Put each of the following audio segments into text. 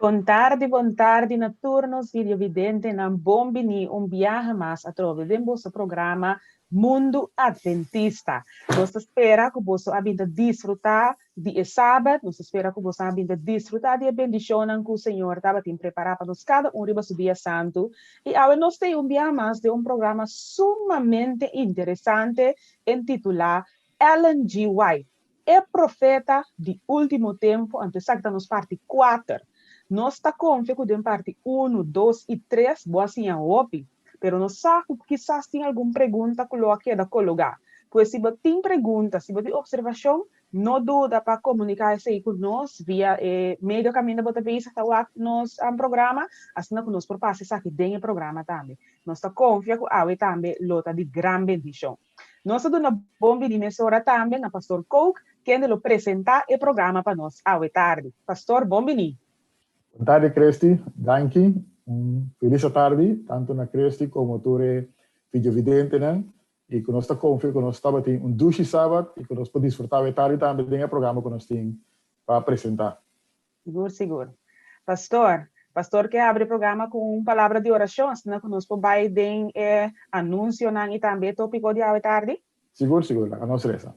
Bom tarde, na turnos videovidente na Bombini, viaje mais através do nosso programa Mundo Adventista. Nós espera que você abinda desfrutar de sábado, nós espera que você abinda desfrutar de bendição que o Senhor estava te preparar para nós cada riba do dia santo. E agora nós temos viaje mais de programa sumamente interessante, intitulado Ellen G. White, é profeta de último tempo, antes que nos parte 4. Nós está confiando em parte 1, 2 e 3, boa assim a OPI, pero não sabe que quizás tem alguma pergunta que coloque da colocar. Pois se você tem pergunta, se você tem observação, não dúvida para comunicar isso aí com nós via meio caminho da vez que está nos programa, assim que nós propassa isso aqui dentro do programa também. Nós está confiando que a também lota de grande bendição. Nós estamos na bomba de emissora também, na Pastor Coke, que ele apresentar o programa para nós à tarde. Pastor, Bombini. Boa tarde, Cristi. Danke. Feliz tarde, tanto na Cristi como tu videovidente, né? E que nós estamos confiando que nós estamos tendo duche sábado e que nós podemos desfrutar da tarde também do programa que nós temos para apresentar. Seguro. Pastor que abre o programa com uma palavra de oração, assim que nós podemos anúncio e também tópico de à tarde? Seguro, a nossa reza.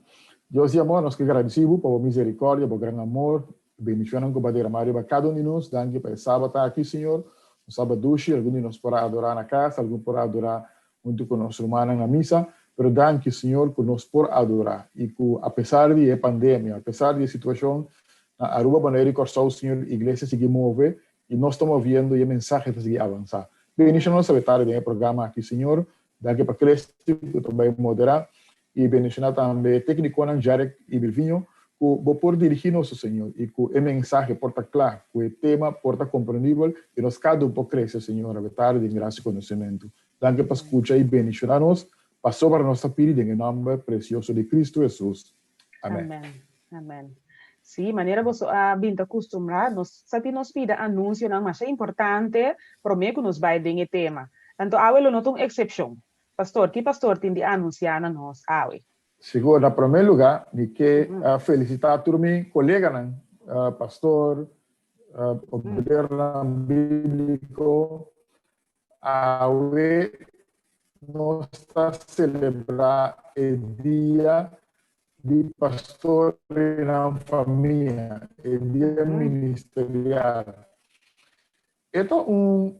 Deus e amor, nós que agradecemos por misericórdia, por grande amor, bendição que vai derramar para cada de nós, danke para sábado aqui, Senhor. No sábado, alguns de nós podem adorar na casa, alguns podem adorar junto com nossos irmãos na missa, pero danke, Senhor, que nós podemos adorar. E que, apesar de pandemia, apesar de situação, na Aruba, Bonaire e Corsol, Senhor, a igreja segue mover e nós estamos vendo e a mensagem está seguir avançar. Bendição nossa vitória no programa aqui, Senhor. Danke para Cristo, que também moderar. E bendicionar também técnico Jarek e Bilvinho, que vou por dirigir nosso Senhor, e que o mensagem porta claro, que o tema porta compreendível, e nós cada um pode crescer, Senhor, a vitória de graça e conhecimento. Danke para escutar e bendicionar-nos, passou para nossa vida, em nome precioso de Cristo Jesus. Amém. Amém. Sim, maneira você binta acostumar, nós sabe nos pida anúncio, não, mas é importante, para mim que nos vai bem o tema. Então, há não tem exceção. Pastor, que pastor tem de anunciar a nós? Seguro, em primeiro lugar, de que felicitar todos meus colegas, pastor, obreiro bíblico, nós estamos celebrando o dia de pastor na família, o dia ministerial. Então,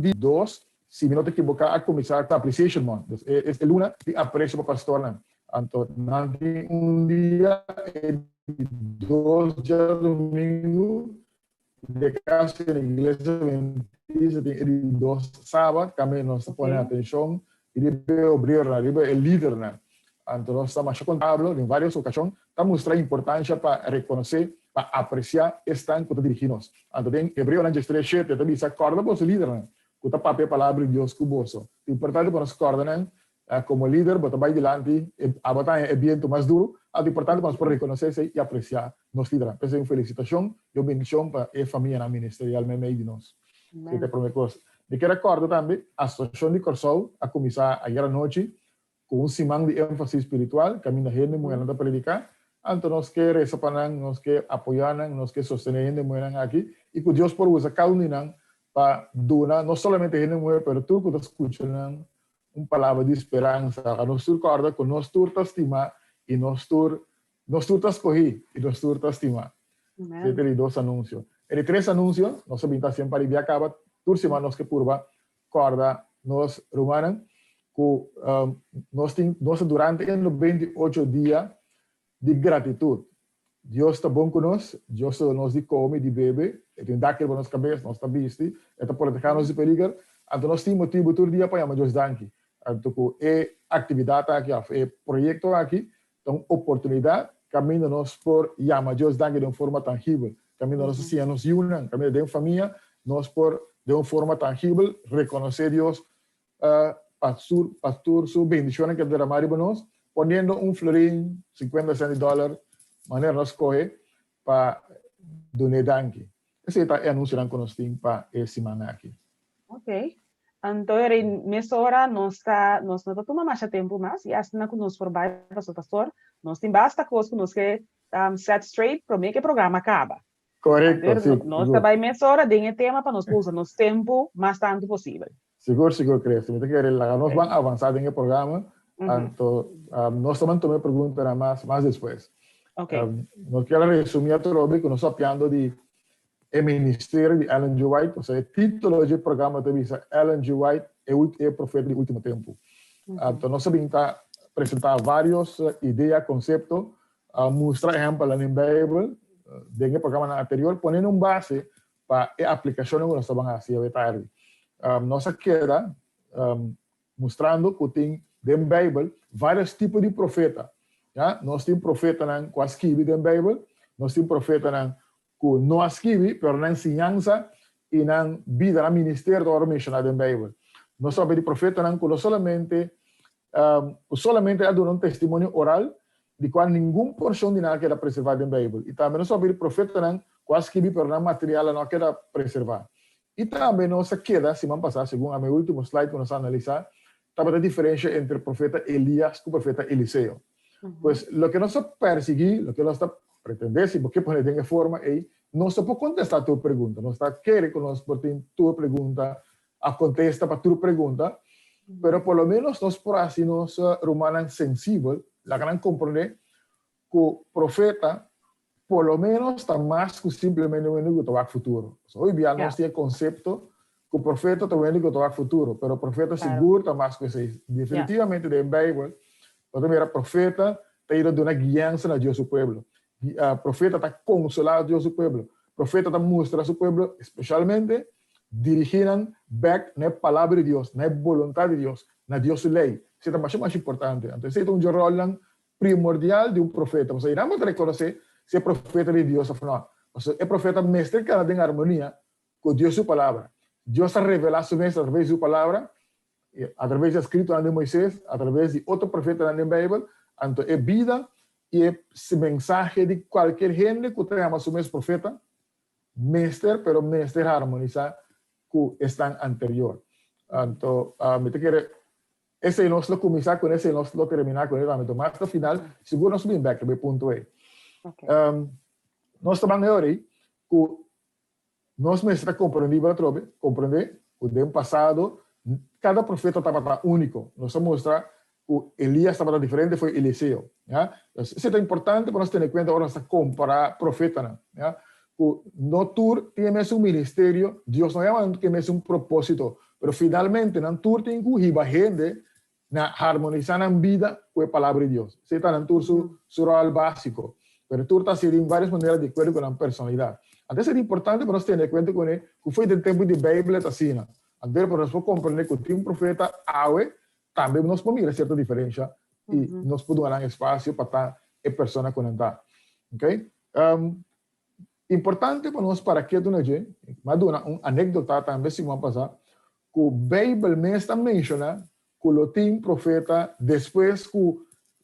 dia 2, se me não te equivocar, a começar a Appreciation Month. É luna de apreço para o pastor. Então, dia 2 de domingo, de casa na igreja, de 2 sábado, também nós põe atenção, e de obreiro, de líder. Então, nós estamos contábil em várias ocasiões, para mostrar a importância para reconhecer, para apreciar este ano que está dirigindo. Então, em Hebreu, na gestão de chefe, também se acorda para o líder, que está papel a palavra de Deus que o bolso. É importante para nós acordar, como líder, botar vai dilante, a batalha é bem mais duro, é importante para nós reconhecer e apreciar nos líderes. Peço uma felicitação e uma bendição para a família ministerial meio de nós. Que é a primeira coisa. E quero acordar também, a Associação de Corsol, a começar ayer à noite, com um semana de ênfase espiritual, caminho da gente, mulher da predicar. Então, nós queremos respaldar, nós queremos apoiar, nós queremos sostener a gente, mulher aqui, e que Deus por usar cada um para doar, não somente a gente, mulher, mas tudo que está escutando, uma palavra de esperança. Nós recorda que nós todos estimar e nós todos escolher e nós todos estimar. Tem 2 anúncios. E 3 anúncios, nós sabemos sempre que acaba, toda semana nós que curva, corda, nós romanos, que nós durante os 28 dias de gratitude. Deus está bom conosco, Deus nos come, de bebe, e tem daquele para nossa cabeça, nós está visto, e está por dejar-nos de perigo, então nós temos motivo todo dia para chamar Deus danke. Então, é atividade aqui, é projeto aqui, então, oportunidade, caminho nós por chamar Deus danke de uma forma tangível, caminho nós assim, nos unam, caminho de uma família, nós por, de uma forma tangível, reconhecer Deus, pastor, sua bendição que derramar para nós, ponendo florim, 50 centos de dólar, maneira nós correr para donar danke. Esse é o anúncio que nós temos para essa semana aqui. Ok. Então, nessa hora, nós não tomamos mais tempo, mas e assim que nós for pastor, nós temos basta coisa que nós queremos set straight para que o programa acaba. Correcto, sí. Nós também mesora de tema para nós usar nos tempo mais tanto possível. Seguro, crees. Me que nós vamos avançar en el programa. Nós também tomamos perguntas mais depois. Nós quero resumir a trobe que nós estamos falando de ministério de Ellen G. White, ou seja, o título do programa também é Ellen G. White é o profeta do último tempo. Então, nós vamos apresentar várias ideias, conceitos, mostrar exemplos na Bíblia, do programa anterior, ponendo base para a aplicação que nós estamos fazendo tarde. Nós queda mostrando que tem na Bíblia vários tipos de profeta. Ja? Nós temos profeta que escreve na Bíblia, nós temos profeta que não escreve, mas na ensinança e na vida, no ministério da missionária na Bíblia. Nós sabemos de profeta que não solamente dá um testemunho oral, de qual nenhuma porção de nada queda preservada na Bíblia. E também nós sabemos de profeta que escreve, mas não material não queda preservado. E também nós queda, se vamos passar, segundo a meu último slide que nós analisar, também a diferença entre o profeta Elias e o profeta Eliseu. Pues lo que nós perseguimos, lo que nós pretendemos, porque poner de forma é, nós podemos contestar a tua pergunta, nós queremos que nós portem tua pergunta, a contesta para tua pergunta, pero por lo menos nós por assim nós romanos sensível, la gran compreender que o profeta por lo menos está mais que simplesmente um amigo do futuro. Hoje dia nós temos conceito que o profeta está um amigo do futuro, pero o profeta seguro está mais que isso. Definitivamente na Bíblia, quando era profeta, está indo dar uma guiança na Deus do povo. Profeta está consolando Deus do povo. Profeta está mostrando ao povo, especialmente dirigindo back na palavra de Deus, na vontade de Deus, na Deus lei. Isso é mais importante. Então, esse é um rol primordial de um profeta. Você não pode reconhecer se é profeta de Deus ou não. É profeta mestre que anda em harmonia com Deus sua palavra. Deus está revelando sua mensagem através da sua palavra, através da escritura de Moisés, através de outro profeta na Bíblia. Então, é vida e é mensagem de qualquer gente que tenha seu mesmo profeta, mestre, pero mestre harmonizar com está anterior. Então, me quero esse é nosso começar com esse é nosso terminar com ele, mas no final, seguro nós vamos back para o ponto aí. Nós estamos agora aí que nós mestre compreender o tempo passado, cada profeta estava único. Nós vamos mostrar que Elias estava diferente, foi Eliseu. Isso é importante para nós ter em conta agora nós comparar profeta. No tour tem mesmo um ministério, Deus não chama que mesmo um propósito, mas finalmente no tour tem que ir gente na harmonizar a vida com a palavra de Deus. Isso está no tour seu rol básico, mas o tour está sendo em várias maneiras de acordo com a personalidade. Então é importante para nós ter em conta que foi do tempo de Bíblia assim. Então para nós compreender que tem um profeta Awe, também nós podemos ver certa diferença e nós podemos dar espaço para a pessoa conectar. Ok? Importante para nós para que dona gente, mas dona anedota também se vamos passar que o Bíblia mesmo menciona que o tem profeta depois que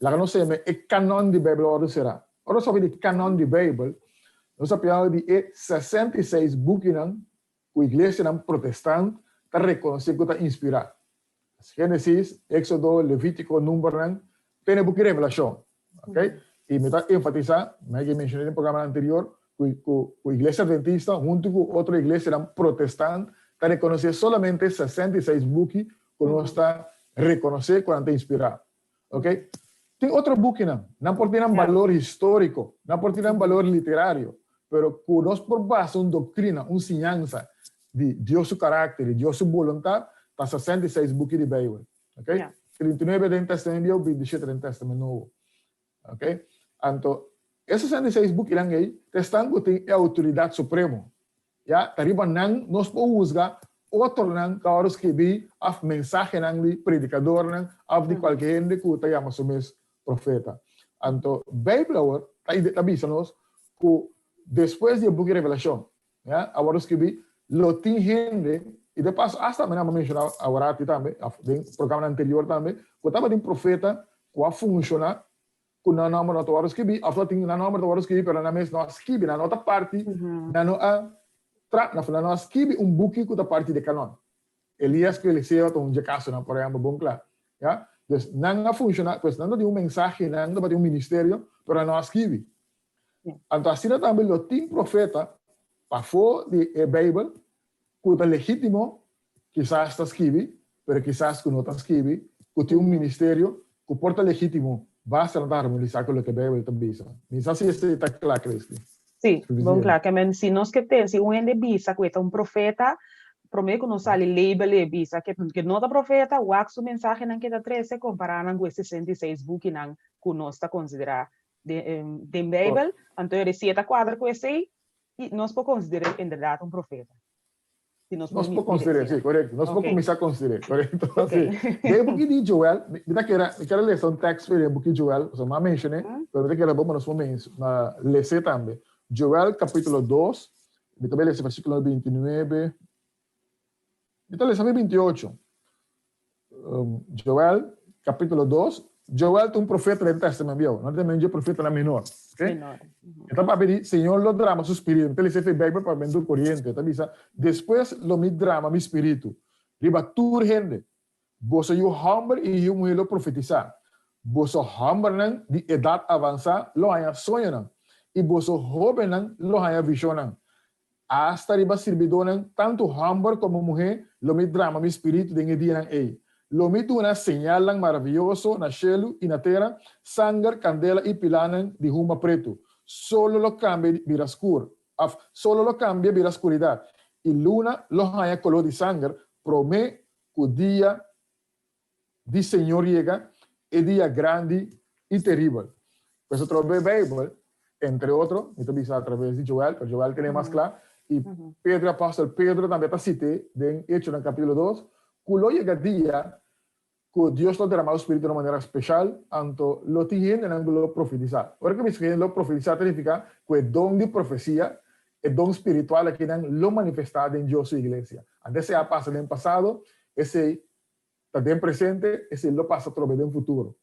lá não sei é canon de Bíblia ora será. Ora sobre o canon de Bíblia, nós sabemos de 66 books que a igreja protestante está reconhecendo que está inspirado. Gênesis, Éxodo, Levítico, Número, tem book de revelação, ok? E me está enfatizando, me que mencionei no programa anterior, que a igreja adventista, junto com outra igreja protestante, está reconhecendo solamente 66 books que nós está reconhecendo quando está inspirado, ok? Tem outro book não pode ter valor histórico, não pode ter valor literário, pero que nós por base uma doutrina, uma ensinança de Deus seu caráter, de Deus sua vontade, está 66 books de Bíblia, ok? 39 do Testamento Velho, 27 do Testamento Novo, ok? Então, esses 66 books aí, estão que tem a autoridade suprema, já, tariba não nós podemos usar outro não que agora escrevi a mensagem não de predicador não, a de qualquer gente que está chamando mesmo profeta. Então, a Bíblia está dizendo que depois do book de Revelação, já, agora escrevi, lo tem gente, e de passo, hasta me mencionar agora também, no programa anterior também, que estava de um profeta que funciona com o nome do Torá escrevi, a tem o nome do Torá escrevi, mas na mesma escrevi, na outra parte, na escrevi um book que é parte de canon. Elias que Eliseu tem um caso, por exemplo, bom claro. Já? Então, não funciona, pois não tem mensagem, não tem ministério, mas não escrevi. Então, assim também o tem profeta para fora da Bíblia, que é legítimo, quizás está escrito, mas quizás que não está escrito, que tem ministério que porta legítimo, basta não harmonizar com o que a Bíblia está dizendo. Não sei se está claro, Cristi. Sim, bom, claro, que se nós que tem, se um ende bisa, que é profeta, prometo que não sale label bisa, que não é profeta, o axo mensagem não queda 13, comparando com 66 book não que nós está considerar de Bíblia, então eu recita quadra com esse aí, e nós podemos considerar em verdade profeta. Nós podemos considerar, sim, correto. Nós podemos começar a considerar, correto? Okay. Daí, porque de Joel, eu quero ler um texto para o que Joel, só uma mencionei, mas eu quero bom nós vamos ler também. Joel, capítulo 2, eu também ler versículo 29, eu também ler 28. Joel, capítulo 2, Joel é um profeta do Testamento, não tem profeta na menor. Okay? Então, para pedir, Senhor, lo drama su espírito. Então, ele se fez bem para o corriente. Então, diz, depois, lo mi drama, mi espírito. Riba, tur gente. Você é o homem e o mulher lo profetizar. Você é homem de idade avançada, lo haya sonho não. E você jovem não, lo haya visão não. Hasta riba servidor não, tanto homem como mulher, lo mi drama, mi espírito, de dia não é. Lo mito una señal maravilloso na cielo y na terra, sangue, candela y pilanan de huma preto. Solo lo cambia vira oscuro. Solo lo cambia vira oscuridad. Y luna lo haya color de sangre, promete que el día del Señor llega, el día grande y terrible. Pues otro Bible, entre otros, esto dice a través de Joel, pero Joel tiene más claro, y Pedro, apóstol Pedro también está citado en Hechos en el capítulo 2, que lo llega el día que Dios lo derramó el Espíritu de una manera especial, tanto lo tiene en lo profetizar. Ahora que me dicen lo profetizar significa que el don de profecía, el don espiritual que lo manifestado en Dios y iglesia. Antes se ha pasado en el pasado, ese está en presente, ese lo pasa a través del futuro.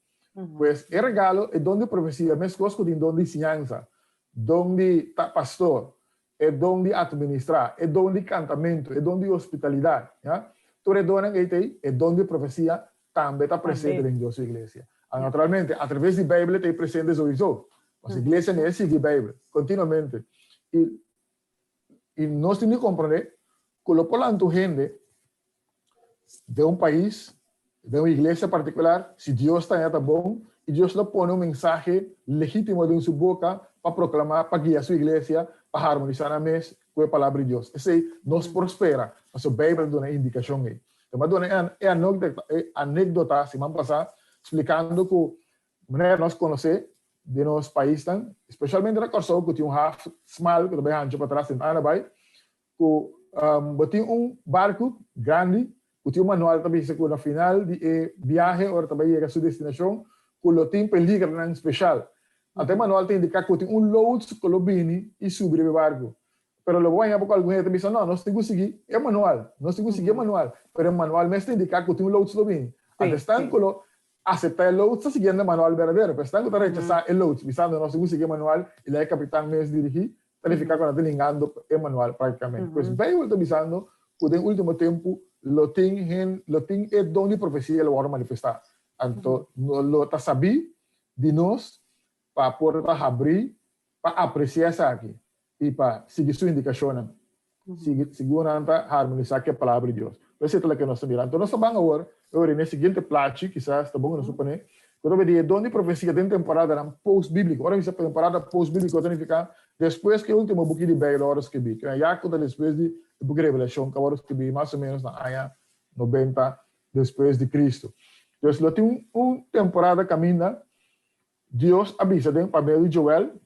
Pues el regalo, el don de profecía, es cosa de don de enseñanza, don de pastor, el don de administrar, el don de cantamiento, el don de hospitalidad. ¿Ya? Todo el don el don de profecía también está presente en Dios y iglesia. Naturalmente, a través de la Biblia está presente eso. La iglesia necesita la Biblia continuamente. Y no tenemos que comprender que lo por tu gente de un país, de una iglesia particular, si Dios está en bom, y Dios le pone un mensaje legítimo de su boca para proclamar, para guiar su iglesia, para armonizar a mes con la palabra de Dios. Ese nos prospera. A su Biblia da una indicación ahí. Mas anécdota, semana pasada, explicando que nós conhecemos de nosso país, especialmente na Corsol, que tinha half small, que também antes para trás, em Anabai, que tinha barco grande, que tinha manual também, que no final de viagem, ou também chega a sua destinação, que lo tinha peligro especial. Até manual tem indicar que tinha load que lo vini e subir o barco. Pero lo voy a porque alguna gente me dice, no, no estoy conseguir, es manual, no estoy conseguir manual, pero el manual me está indicando que tiene un load lo bien. Antes están que lo acepta el load, está siguiendo el manual verdadero, pero están que está rechazando el load, pensando no estoy conseguir manual, y la capitán me es dirigir, verificar cuando está ligando el manual prácticamente. Pues veo el pensando que en el último tiempo lo tiene el don de profecía lo va a manifestar. Entonces, lo está sabido de nos para poder abrir, para apreciar eso aquí. E para seguir sua indicação, seguir harmonizar com a palavra de Deus. Essa é o que nós estamos mirando. Então, nós estamos agora, nesse seguinte plate, quizás, está bom, nós suponemos, quando eu digo, donde profecia tem temporada post-bíblica, agora essa temporada post-bíblica significa depois que o último book de Bíblia, agora escrevi, que é Jacob, depois de book de Revelação, que agora escrevi mais ou menos na área 90 depois de Cristo. Então, tem uma temporada caminha, Deus avisa, para meio de Joel,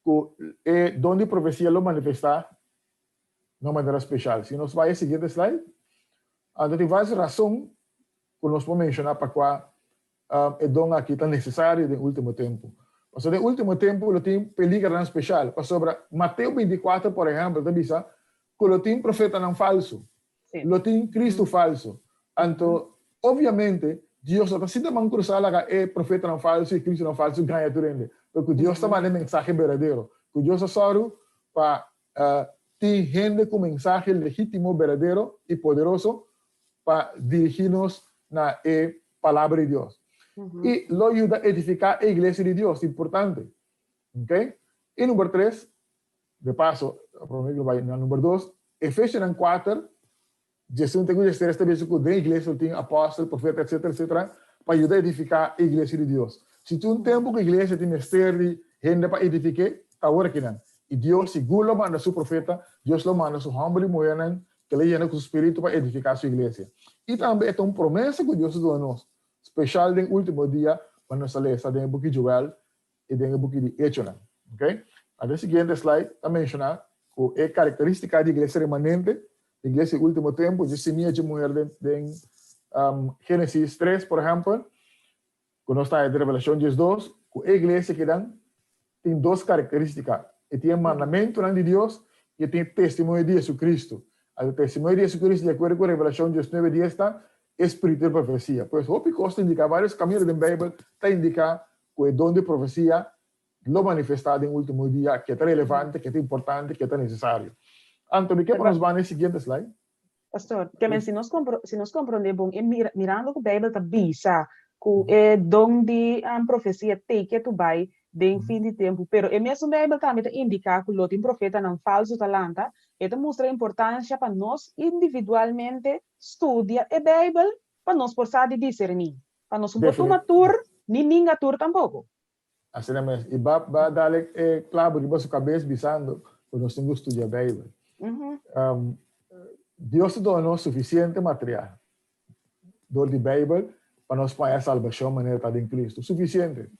que donde profecía lo manifesta de una manera especial. Si nos va a siguiente slide, entonces hay varias razones que nos podemos mencionar para cuál el don aquí tan necesario en el último tiempo. O sea, en el último tiempo lo tiene peligro tan especial. Para sobre Mateo 24, por ejemplo, te dice que lo tiene profeta tan falso, lo tiene Cristo falso. Entonces, obviamente, Dios está haciendo cruzar la profeta tan falso y Cristo tan falso gana turende. Porque Deus está mandando mensagem verdadeiro. Que Deus é só para ter gente com mensagem legítimo, verdadeiro e poderoso para dirigir-nos na palavra de Deus. E lo ajuda a edificar a igreja de Deus, importante. Ok? E número 3, de paso, número 2, Efésios 4, Jesus tem que dizer esta vez que a igreja tem apóstolo, profeta, etc, para ajudar a edificar a igreja de Deus. Se tu um tempo que a igreja tem ministério de gente para edificar, está agora aqui não. E Deus, seguro lo manda seu profeta, Deus lo manda seu humble mulher, que ele llena com o Espírito para edificar sua igreja. E também é uma promessa que Deus deu a nós, especial no último dia, quando nós lemos no book de Joel e no book de Hechos. Ok? A seguinte slide está mencionando que é característica da igreja remanente, a igreja do último tempo, de semia de mulher em Gênesis 3, por exemplo, quando está em Revelação 2, que a igreja que tem duas características. E tem mandamento de Deus e tem testemunho de Jesus Cristo. O testemunho de Jesus Cristo, de acordo com a Revelação 19, está espírito de profecia. Pois o Picosta indica vários caminhos da Bíblia, está indicar que o dom de profecia lo manifestado no último dia, que é relevante, que é importante, que é necessário. Antônio, que nos vai no seguinte slide? Pastor, que se nós compreendemos, mirando que a Bíblia está bisa, que é dom de profecia tem que tu vai de fim de tempo, pero é mesmo a Bíblia também indica que o tem profeta não falso talanta, e mostra a importância para nós individualmente estudar a Bíblia para nós poder discernir, para nós não tomar tur, nem ninguém tur tampouco. Assim é mesmo. E vai dar claro de vossa cabeça bisando quando nós temos que estudar a Bíblia. Deus deu a nós suficiente material do Bíblia para nós pagar a salvação maneira de Cristo. Suficiente.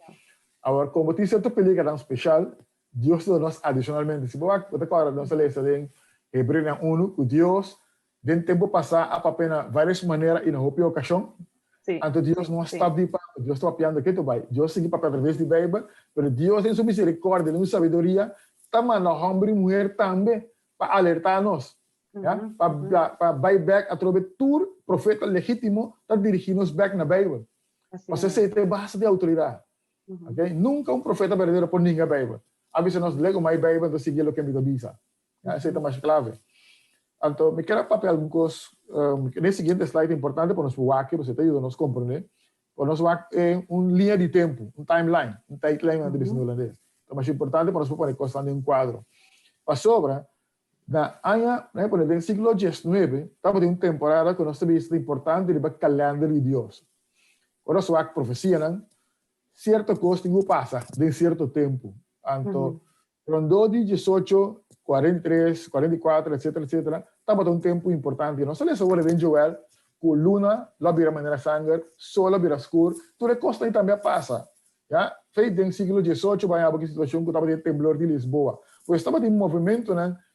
Agora, como tem certa película tão especial, Deus deu a nós adicionalmente. Se você agora nós lemos em Hebreus 1, que Deus, dentro do tempo passado, apenas várias maneiras e não houve ocasião. Então Deus não está vivo, Deus está papiando que tu vai. Deus segue para através da Bíblia, mas Deus em sua misericórdia, em sua sabedoria, está mandando homem e mulher também para alertar nós. Para back através do profeta legítimo, está dirigindo-nos back na Bíblia. Você se tem base de autoridade. Okay? Nunca profeta verdadeiro por ninguém a Bíblia. A vezes nós lemos mais Bíblia do seguir o que me avisa. Essa é mais clave. Então, me quero papel alguns nesse seguinte slide importante para nós ver que você tem ajuda nos compreender. Para nós ver uma linha de tempo, um timeline de business holandês. Então, mais importante para nós poder constar em um quadro. Para sobra, na ano, no século XIX, estava de uma temporada que nós sabíamos que é importante para o calendário de Deus. Quando nós vemos profecia, certa coisa tem que passar de certo tempo. Então, rondou de 18, 43, 44, etc, estava de um tempo importante. Não sei se agora em Joel, que a luna lá vira maneira sangue, sol lá vira escuro, tudo costa também passa. Já? Feito no século XVIII, vai haver uma situação que estava de temblor de Lisboa. Pois estava de movimento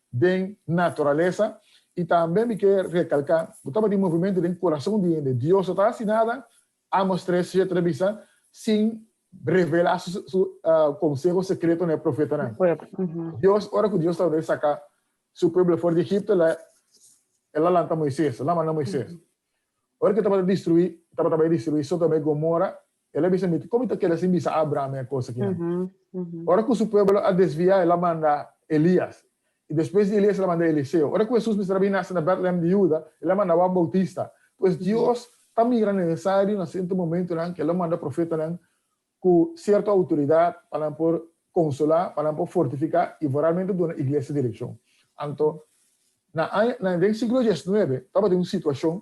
de natureza e também me quero recalcar que estava de movimento de coração de Deus. Está assinada a mostrar essa televisão sem revelar su consejo secreto no profeta. Deus, hora que Deus estava de sacar seu povo fora de Egipto, ela lança Moisés, ela manda Moisés. Hora que estava a destruir Sodoma e Gomorra, ela disse, como é que ela se envia a Abraão a coisa aqui? Hora que o seu povo a desviar, ela manda Elias. E depois de Elias, ela manda Eliseu. Hora que Jesus me nasce na Bethlehem de Judá, ela manda Juan Bautista. Pois Deus está migrando necessário, nesse momento, que ela manda profeta, com certa autoridade para por consolar, para por fortificar e realmente dar a igreja direção. Então, no século XIX, estava em uma situação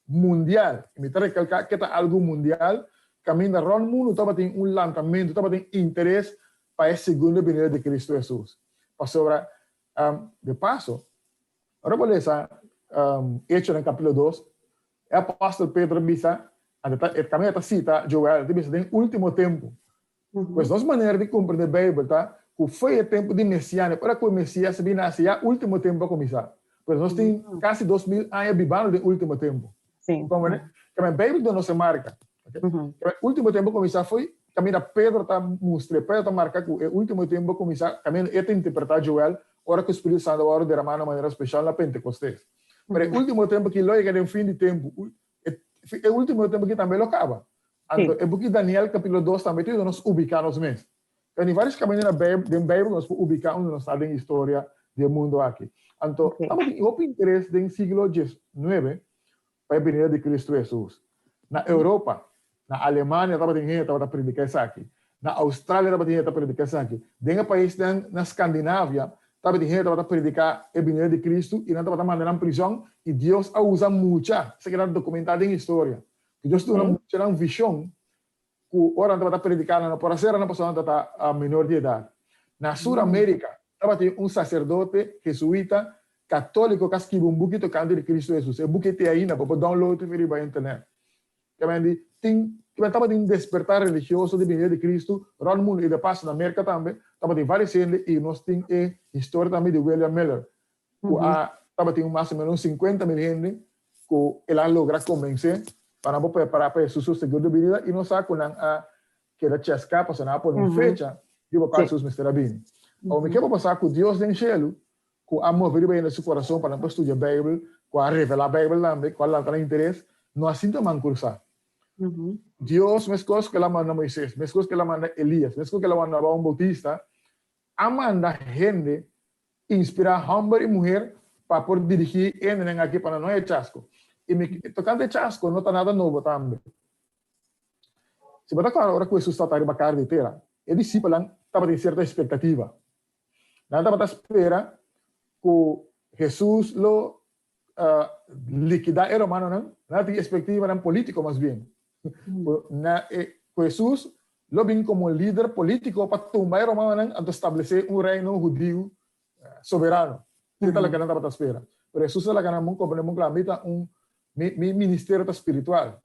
mundial, e me recalcar que está algo mundial, caminho around o mundo, estava em lançamento, estava em interesse para a segunda vinda de Cristo Jesus. Para sobre, de passo, agora vou ler Hechos no capítulo 2, o apóstolo Pedro dice, também está cita Joel, dice, em último tempo. Pois nossa maneira de compreender a Bíblia, tá? Que foi o tempo de Messias, para que o Messias vinha nascer, o último tempo para começar. Pois nós temos quase 2000 anos vivendo no último tempo. Sim. Como é? Que a Bíblia não se marca. O último tempo começar foi, também a Pedro está mostrando, Pedro está marcando que o último tempo começar, também é interpretar Joel, hora que o Espírito Santo vai derramar de maneira especial na Pentecostes. Mas o último tempo que logo é o fim de tempo, é o último tempo que também lo acaba. Então, é porque Daniel capítulo 2 também tem nós ubicarmos mesmo. Tem vários caminhos na Bíblia, nós podemos ubicar onde nós estamos em história do mundo aqui. Então, houve interesse no século XIX para a vinda de Cristo Jesus. Na Europa, na Alemanha, estava a predicar isso aqui. Na Austrália, estava a predicar isso aqui. Dentro do país, na Escandinávia, Estava de gente para predicar o evangelho de Cristo e não estava mandando em prisão e Deus a usa muito. Isso era documentado em história. Que Deus tinha uma visão que ora estava predicando não pode ser uma pessoa que está a menor de idade. Na Sul-América estava um sacerdote jesuíta católico que escreveu um buque tocando de Cristo Jesus. O buque tem aí na para download para a internet. Estava um despertar religioso de evangelho de Cristo, no mundo e de passo na América também. Estava de várias cenas e nós temos a história também de William Miller. Estava tendo mais ou menos 50,000 gente que ela logra convencer para preparar para Jesus seguro de vida e nós sabemos que ela chesca para por uma fecha de para Jesus mistério bem. O que vai passar com Deus em céu, que a mover bem no seu coração para estudar a Bíblia, para revelar a Bíblia também, qual é o interesse, não assim também cursar. Dios, mesmo coisas que ela manda Moisés, mesmo coisas que ela manda Elias, mesmo coisas que ela manda João Bautista, a manda gente inspirar homem e mulher para por dirigir em aqui para não é chasco. E tocando de chasco não está nada novo também. Se você está agora com Jesus está a carne inteira, e discípulo estava em certa expectativa. Não estava à espera que Jesus lo liquidar o romano, não tinha expectativa político mais bem. Jesus lo vem como líder político para tumbar o romano e estabelecer um reino judío soberano. Isso é o que não estava à espera. Pero Jesus é o que não ministério espiritual.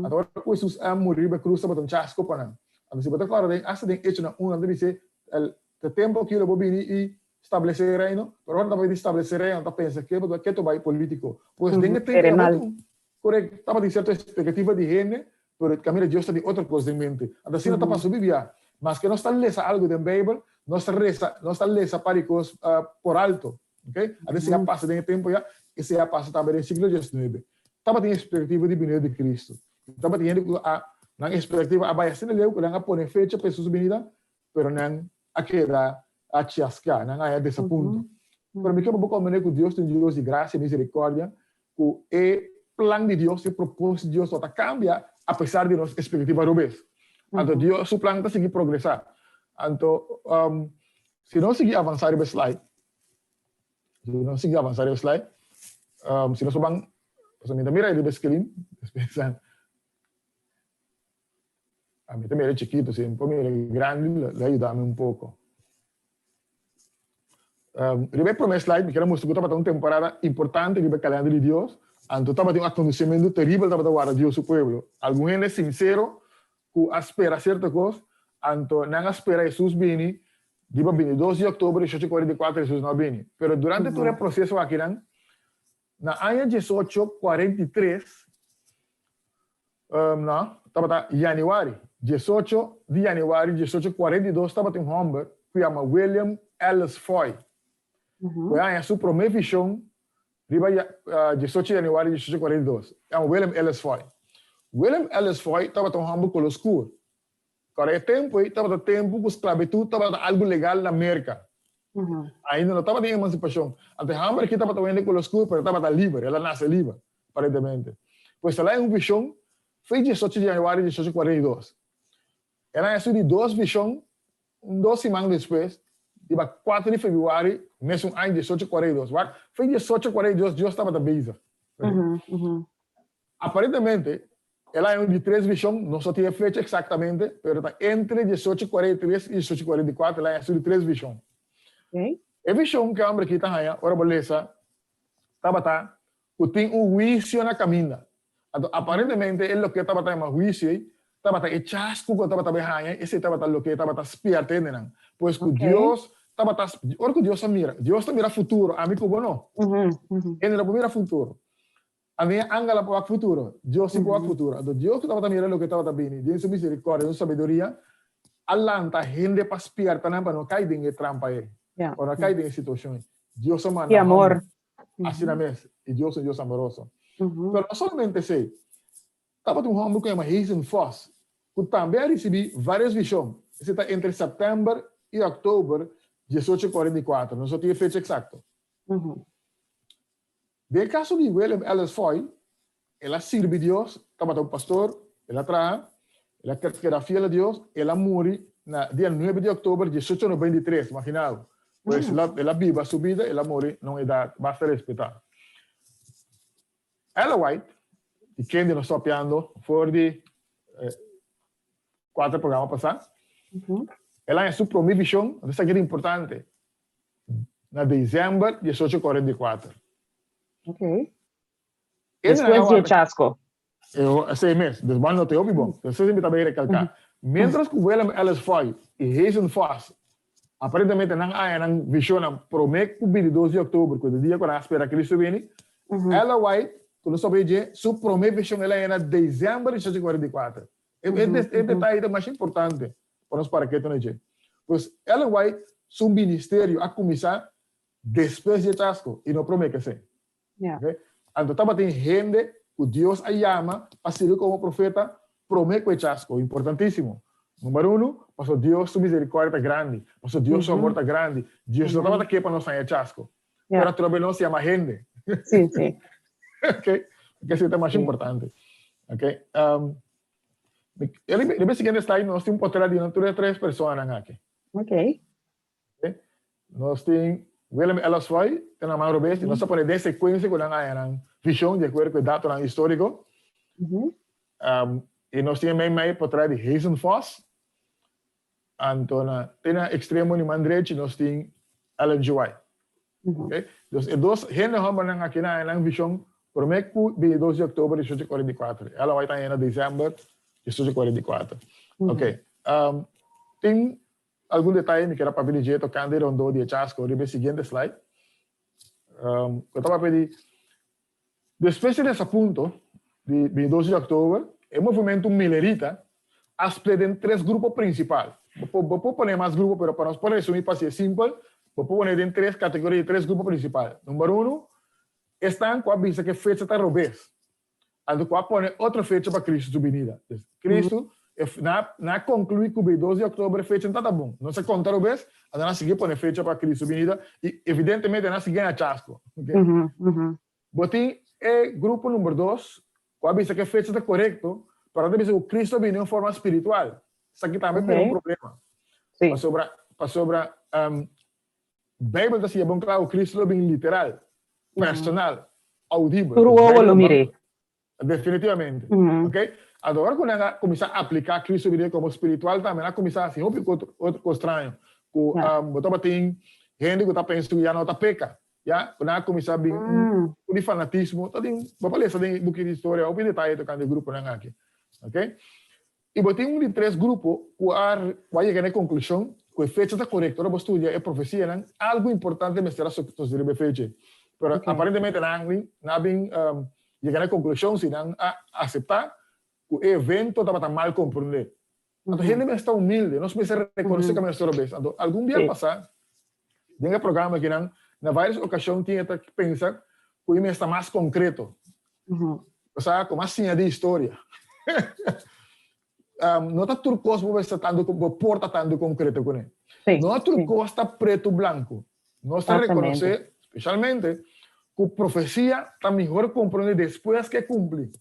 Agora Jesus a morrer na cruz para um chasco para não. Então se você agora tem essa tem hecho na onde dice o tempo que ele vai vir e estabelecer reino, pero quando vai estabelecer reino, tá pensa que tu vai político. Pois tem que ter correto, estava de certa expectativa de gente, pero o caminho de Deus está de outra coisa em mente. Então assim não está para subir via, mas que não está lesa algo da Bíblia, não está lesa paricos por alto, ok? Então se já passa de tempo já, e se já passa também no século XIX. Estava de expectativa de vinda de Cristo. Estava de na expectativa a vai ser leu que não pode fecha para sua vinda, pero não a queda a chiascar, não é desse ponto. Para mim que eu vou comer com Deus, tem Deus de graça e misericórdia, o plan de Deus, o propósito de Deus está cambia apesar de nossa expectativa rubes. Então Deus, o plano está seguir progressar. Então, se não seguir avançar o slide, se nós vamos mira ele besquelin, pensando. A mí también era chiquito, sí, un poco grande, le ayudaba un poco. Ribe primer slide, me quero mostrar que estava uma temporada importante ribe calendário de Deus. Então estava um acontecimento terrível estava guardar Deus o povo. Algum gente sincero que espera certa coisa, então não espera Jesus vir, ribe 22 de outubro de 1844 Jesus não vem. Pero durante todo o processo aqui na ano 1843, não, estava januário, 18 de januário de 1842, estava um homem que chama William Ellis Foy. Foi a sua primeira visão, riba 18 de januário de 1842. É William Ellis Foy. William Ellis Foy estava um homem com escuro. Agora, tempo estava tempo que a esclavitud estava algo legal na América. Ainda não estava de emancipação. Até a homem que estava também com escuro, mas estava livre, ela nasce livre, aparentemente. Pois ela é uma visão, foi 18 de januário de 1842. Ela é de duas visões, 2 semanas depois, de 4 de fevereiro, mesmo ano de 1842. Foi 1842, Deus estava da base. Aparentemente, ela é de 3 visões, não só tinha fecha exatamente, mas está entre 1843 e 1844, ela é de 3 visões. A visão que a homem aqui está aí, ora beleza, estava tem juízo na caminha. Aparentemente, ele que estava em juízo, estava em chasco que estava behind, esse estava o que estava espiando, pois que Deus estava ora que Deus mira futuro, a mim como não. Ele não mira futuro. A minha angala para o futuro, Deus sim para o futuro. Então Deus que estava mirando o que estava bem, Deus sua misericórdia, sua sabedoria, alanta gente para espiar para não cair em trampa aí, para não cair em situações. Deus manda E amor. Assim na mesa, e Deus é Deus amoroso. Pero não somente sei, estava um homem que chama Hazen Foss, que também recebi várias visões. Esse está entre setembro e outubro de 1844, não só tinha fecha exata. No caso de William Ellis Foy, ela serve a Deus, estava um pastor, ela traz, ela era fiel a Deus, ela morre no dia 9 de outubro de 1893, imaginado. Pues ela viva a sua vida, ela morre numa idade, basta respeitar. Ellen White, de quem nós estamos falando, foi de 4 programas passados, ela é sua primeira visão, isso aqui é importante, na dezembro de 1844. Ok. Después de Chasco. 6 meses, después não te ouvi bom. Então, sempre também recalcar. Mientras que Willem Ellis foi e Hazen Foss, aparentemente não há uma visão promete que o 12 de outubro, que é o dia que nós esperamos que Cristo venha, Ellen White, quando soube dizer, sua primeira visão ela é na dezembro de 1844. Esse detalhe é mais importante para nós para que tu não diga. Pois Ellen White, seu ministério a começar depois de Chasco e não promete que sim. Okay? Então, estava tem gente que Deus a chama para servir como profeta, promete que Chasco, importantíssimo. Número 1, pastor Deus sua misericórdia grande, pastor Deus sua amor grande, Deus não estava aqui para nós sair Chasco. Pero também não se chama gente. Sim, sim. Ok, que esse é mais importante. Ok. Ele seguinte slide, nós temos um portrait de 3 pessoas aqui. Ok. Nós temos Willem Ellis Foy, tem a maior vez, nós podemos dar sequência com a visão de acordo com o dado histórico. E nós temos também o portrait de Hazen Foss. Então, tem a extremo de Mandrete, nós temos Ellen G. White. Okay? Então, dois gente que aqui na visão, promete que 12 de outubro de 1844. Ela vai estar em dezembro de 1844. Ok. Tem algum detalhe que era para pedir tocando o rondo de Chasco, o seguinte slide. Eu estava pedindo, depois desse ponto, de 12 de outubro, o movimento milerita tem 3 grupos principais. Vou pôr mais grupos, mas para nós poder resumir para ser simples, vou pôr em 3 categorias, 3 grupos principais. Número 1, estão com a vista que fecha está robês. Então, qual põe outra fecha para Cristo sua venida. Cristo na conclui que o 12 de outubro fecha não está bom. Não se conta robês, a na seguir põe fecha para Cristo sua venida e evidentemente na seguir a Chasco. Botem grupo número 2, com a vista que fecha está correto, para dizer que Cristo vem em forma espiritual. Isso aqui também é um problema. Para sobre a Bíblia está bom claro, Cristo vem literal, personal, audível. Definitivamente. Ok? Agora, quando ela começar a aplicar Cristo como espiritual, também ela começar assim, outro estranho. Botava tem gente que está pensando que já não está peca. Quando ela começar a vir de fanatismo, vou falar isso de book de história, ou de detalhe tocando o grupo aqui. Ok? E botei de 3 grupos que vai chegar na conclusão que a fecha está correta. Agora, você estuda a profecia, algo importante me será sobre a fecha. Pero aparentemente não vem chegar à conclusão se não aceitar que o evento estava mal compreendido. Então, a gente está humilde, nós precisamos reconhecer que a história é essa. Então, algum dia passado, tem um programa que na várias ocasiões tinha que pensar que o está mais concreto. Com mais sinha de história. Não está tudo coisa tanto porta tanto concreto com ele. Não é tudo coisa preto branco. Nós temos que reconhecer, especialmente, que a profecia está melhor compreendida depois que cumpre.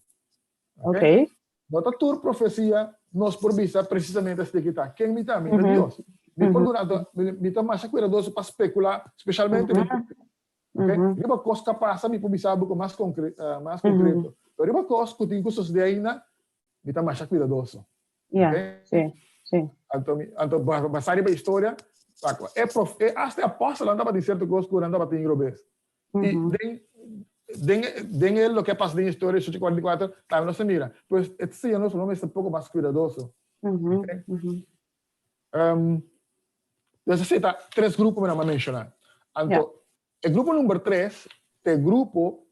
Ok? Não está tudo profecia, nós por vista precisamente este que está. Quem me está? Me Deus. Me está mais cuidadoso para especular, especialmente. Ok? Riba coisa que passa, me publicar algo mais concreto. Riba coisa que tem custos de ainda, me está mais cuidadoso. Sim. Então, passar a história, até a apóstola andava de certo coisa que andava em grobes. E den ele o que passa na história de 44, também não se mira. Pois, esse ano nós somos um pouco mais cuidadoso. Necessita 3 grupos para mencionar. Então, o grupo número 3, é o grupo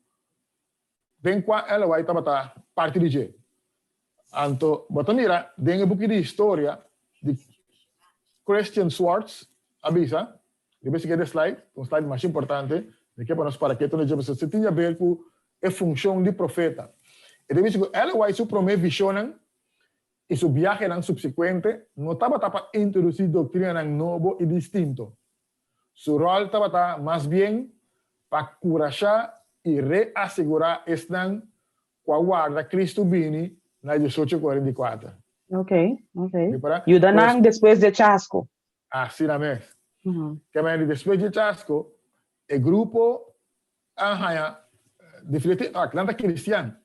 den qual ela vai estar parte de G. Então, bota mira, tem um pouco de história de Christian Schwartz, avisa, deve seguir o slide, um slide mais importante, de que para que todos os você tinha a ver com a função de profeta. E deve seguir, ela vai sua primeira visão e sua viagem subsequente, não estava para introduzir doutrina novo e distinto. Su rol estava mais bem para encorajar e reassegurar estão com a guarda Cristo vini na 1844. Ok. E o Danang depois de Chasco. Assim mesmo. Que me después de chasco, el grupo, diferente, Atlanta cristiano.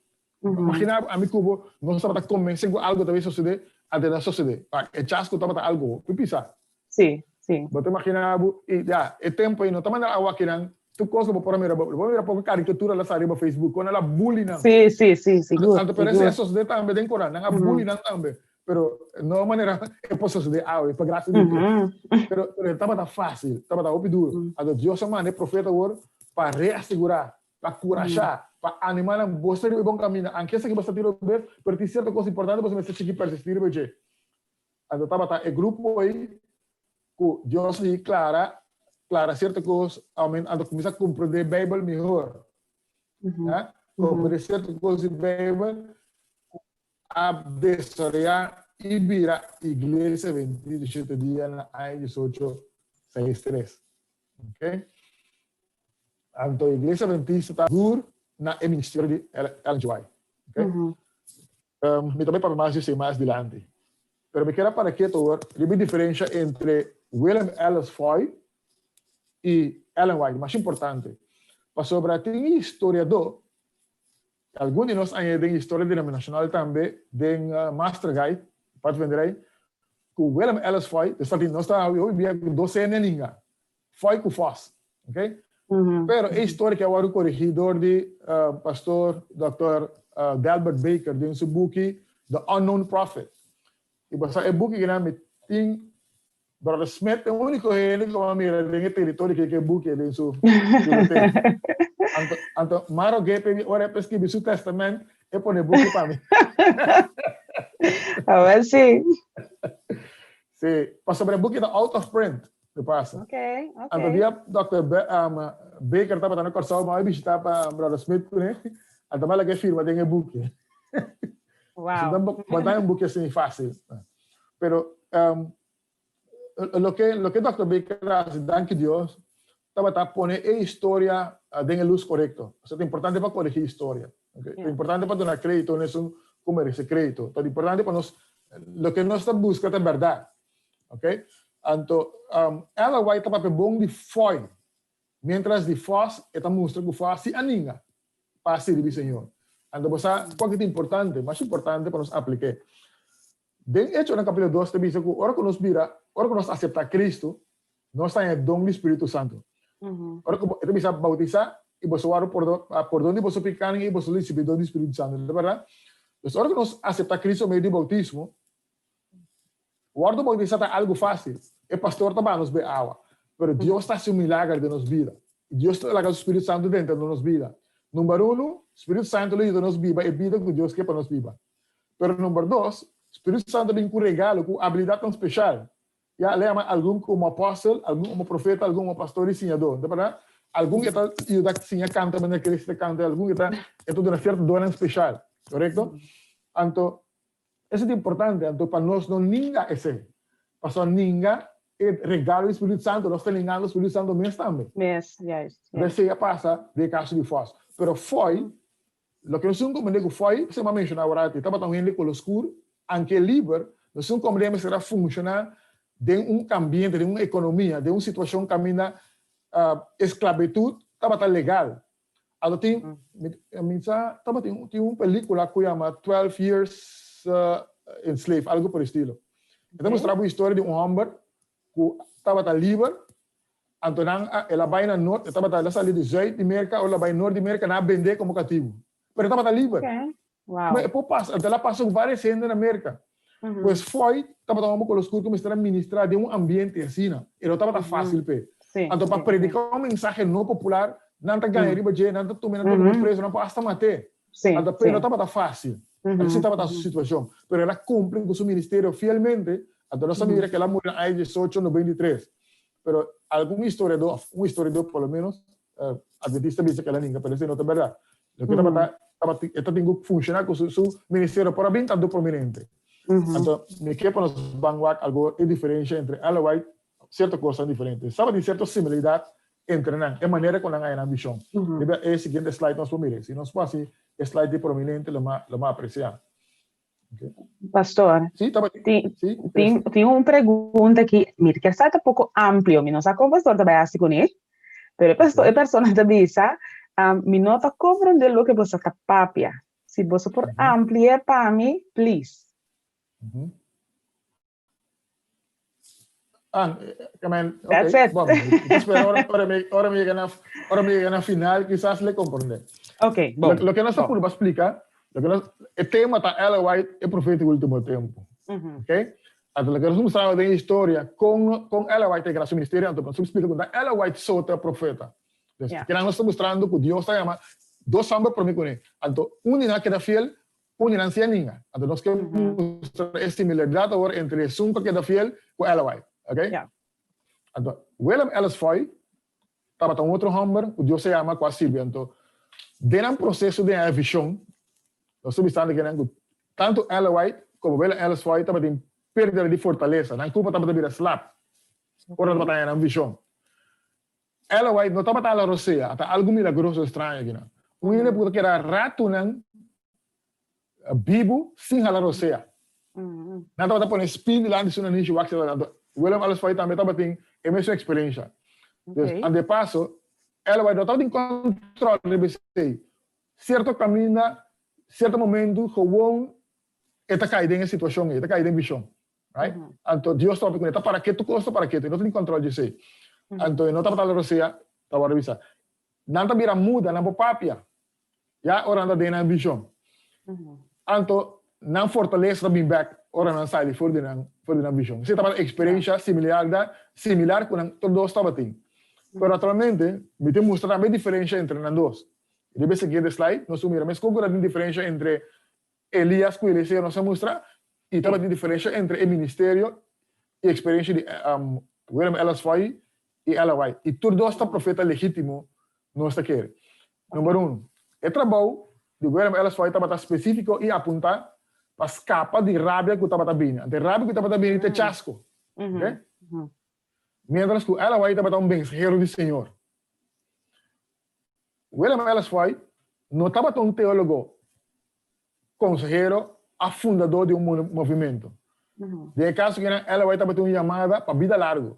Imagina a mi cubo, no estaba convencido que algo debe suceder, até da suceder. El chasco estaba algo, tu pisa. Sí, sí. Vos te imaginas, y ya, el tiempo, y no te mandan agua que eran, tu cosa, por mirar, voy a mirar por caricatura la sala de Facebook, con la bullying. Sí, sí, sí, sí, good. Antes parece eso sucede también en Corán, no bullying también, pero no manera, es por suceder algo, es por gracia de Dios. Pero estaba fácil, estaba tan duro. A Dios manda el profeta para reasegurar, para curachar, para animar a você ir bom caminho. Aunque essa que você tirou bem, pero tem certa coisa importante para você seguir persistir, porque então estava o grupo aí, que Deus lhe clara certa coisa, aumenta, começa a compreender a Bíblia melhor, né? Compreender certa coisa da Bíblia, a desarrollar e virar a igreja 27 dias na AIA 18, 6-3, ok? Então a igreja adventista está dura na ministério de Ellen G. White. Okay? Me também para mais dizer mais adiante. Mas me quero para que a diferença entre William Ellis Foy e Ellen White, mais importante. Para sobre a historiador, alguns de nós têm história denominacional também, tem Master Guide, pode vender aí, que William Ellis Foy, nós estamos hoje com 12 anos, Foy com Foss, ok? Pero a história que agora o corregedor de pastor Dr. Delbert Baker de seu book The Unknown Prophet. E basta é book que nome tem Brother Smith é o único ele que vai mirar em território que é book ele seu então Maro Gepe ora pesquisa seu testamento é pôr book para mim. A ver sim. Sim, passa sobre book da out of print. Passa. Ok. Então, dia Dr. Baker estava dando corção, mas visitar para Brother Smith, né? Então, ela que firma tem book. Wow. Então, botar book assim fácil. Pero lo que Dr. Baker hace, danke Dios, estava poner a história em luz correcto. Isso é importante para corrigir a história. Okay? É importante para dar crédito nisso, como esse crédito. É importante para nós, lo que nós buscamos é verdade. Ok? Então, ela vai estar para bom de foi, mientras de Foz, esta mostra que Foz se aninga para servir o Senhor. Então, você, qual que é importante, mais importante para nós aplicar. De hecho, no capítulo 2, te diz que, ora que nós vira, ora que nós aceita Cristo, nós temos o dom do Espírito Santo. Ora que te diz bautizar, e você ora por onde você pecar, e você recebe o dom do Espírito Santo, não é verdade? Então, ora que nós aceita Cristo no meio do bautismo, o ordo bautizar é algo fácil. O pastor também nos vê água. Mas Deus está fazendo um milagre de nos vida. Deus está colocando o Espírito Santo dentro de nos vida. Número 1, o Espírito Santo lhe dá nos vida e vida que Deus quer para nos vida. Mas número 2, o Espírito Santo vem com um regalo, com habilidade tão especial. Já lembra algum como apóstolo, algum como profeta, algum como pastor e ensinador. Algum que está ajudando a ensinar canta, mas que ele canta, algum que está dando uma certa dona especial. Correto? Então, isso é importante, então, para nós não ninguém esse. Para ninguém regalo do Espírito Santo, nós estamos ligando o Espírito Santo mesmo também. Yes. Isso já passa de caso de Foz. Mas foi, o que nós não compreendemos foi, você vai mencionar agora, estava tão indo com o escuro, aunque livre, nós não compreendemos que funcionar de ambiente, de uma economia, de uma situação que caminha esclavitud, estava tão legal. Então, tem uma película que chama 12 Years enslaved, algo por estilo. Então, mostrava a história de homem que estava livre, então ela vai na norte, estava saindo de Zuid de América, ou ela vai norte de América, na vender como cativo. Mas estava livre. Wow. Mas depois ela passou várias cenas na América. Pois foi, estava tomando com os cursos como estar ministrar de um ambiente assim, e não estava fácil, então para predicar um mensagem não popular, não está ganhando riba, não está tomando preso, não basta matar. Então, não estava fácil. Assim estava a sua situação. Mas ela cumpre com seu ministério fielmente. Então, nós sabemos que ela morreu em 18, 93. Mas algum historiador, pelo menos, adventista diz que ela ninguém, mas isso não é verdade. Ela tem que funcionar com seu ministério para bem tanto prominente. Então, me quer para nós vanguard algo é diferente entre ela White, certa coisa diferente. Sabe de certa similaridade entre nós, é maneira como nós é na visão. É o seguinte slide nós vamos ver. Se nós passamos slide prominente, lo más apreciado. Okay. Pastor, Sí, está bien. Sí, tem uma pergunta que, mira, que está um pouco amplo, não sei como o pastor trabalha assim com ele, mas a pessoa também diz, me nota compreender o que você está papia. Se você por ampliar para mim, please. That's okay. it. Bom, ahora me llega na final, quizás le comprende. Ok, bom. Lo que nós podemos explicar, o tema está Ellen White é profeta do último tempo. Ok? Então, lo que nós mostramos da história com Ellen White, que era seu ministério, então, nós explicamos que Ellen White só é profeta. Que nós estamos mostrando que Deus está chamando dois homens para mim com ele. Então, um que era fiel, um era ancianinha. Então, nós queremos mostrar a similaridade agora entre o que era fiel com Ellen White. Okay? Yeah. Então, William Ellis foi, estava um outro homem, o Deus se chama quase Silvia. Então, dentro do processo de visão, nós estamos vendo que tanto Ellen White como William Ellis foi, estava em perda de fortaleza. Não culpa estava de slap. Ora estava em visão. Ellen White não estava na roceia, até algo milagroso estranho aqui. Ele porque era rato não vivo sem a roceia. Não estava por espírito lá de sua nicho, William Ellis foi também estava em mesma experiência. Então, de passo, ela vai estar em controle de você. Certo caminho, certo momento, gewoon está caído em situação, está caído em visão. Right? Então, Deus está perguntando, para que tu custa, para que tu não tem controle de você. Então, não está para você, está para revisar. Não está vira muda, não papia. Já, ora anda dentro da visão. Então, não fortalece também back, ora não sai fora da visão. Você está para experiência similar com todos estava tendo. Pero atualmente, me tem mostrado a diferença entre os dois. E deve seguir o slide, nós vamos ver, mas qual é a diferença entre Elias e Eliseu, nós vamos mostrar, e também a diferença entre o ministério e a experiência de William Ellis foi e Ellen White. E todos estão profeta legítimo, nós está querendo. Número o trabalho de William Ellis foi estava específico e apontar para escapar de rabia que estava vindo. De rabia que estava vindo é chasco. Okay? Mientras que Ellen White estava mensajero do Senhor. William Ellis White não estava um teólogo, consejero, a fundador de movimento. De caso que Ellen White estava uma chamada para vida larga.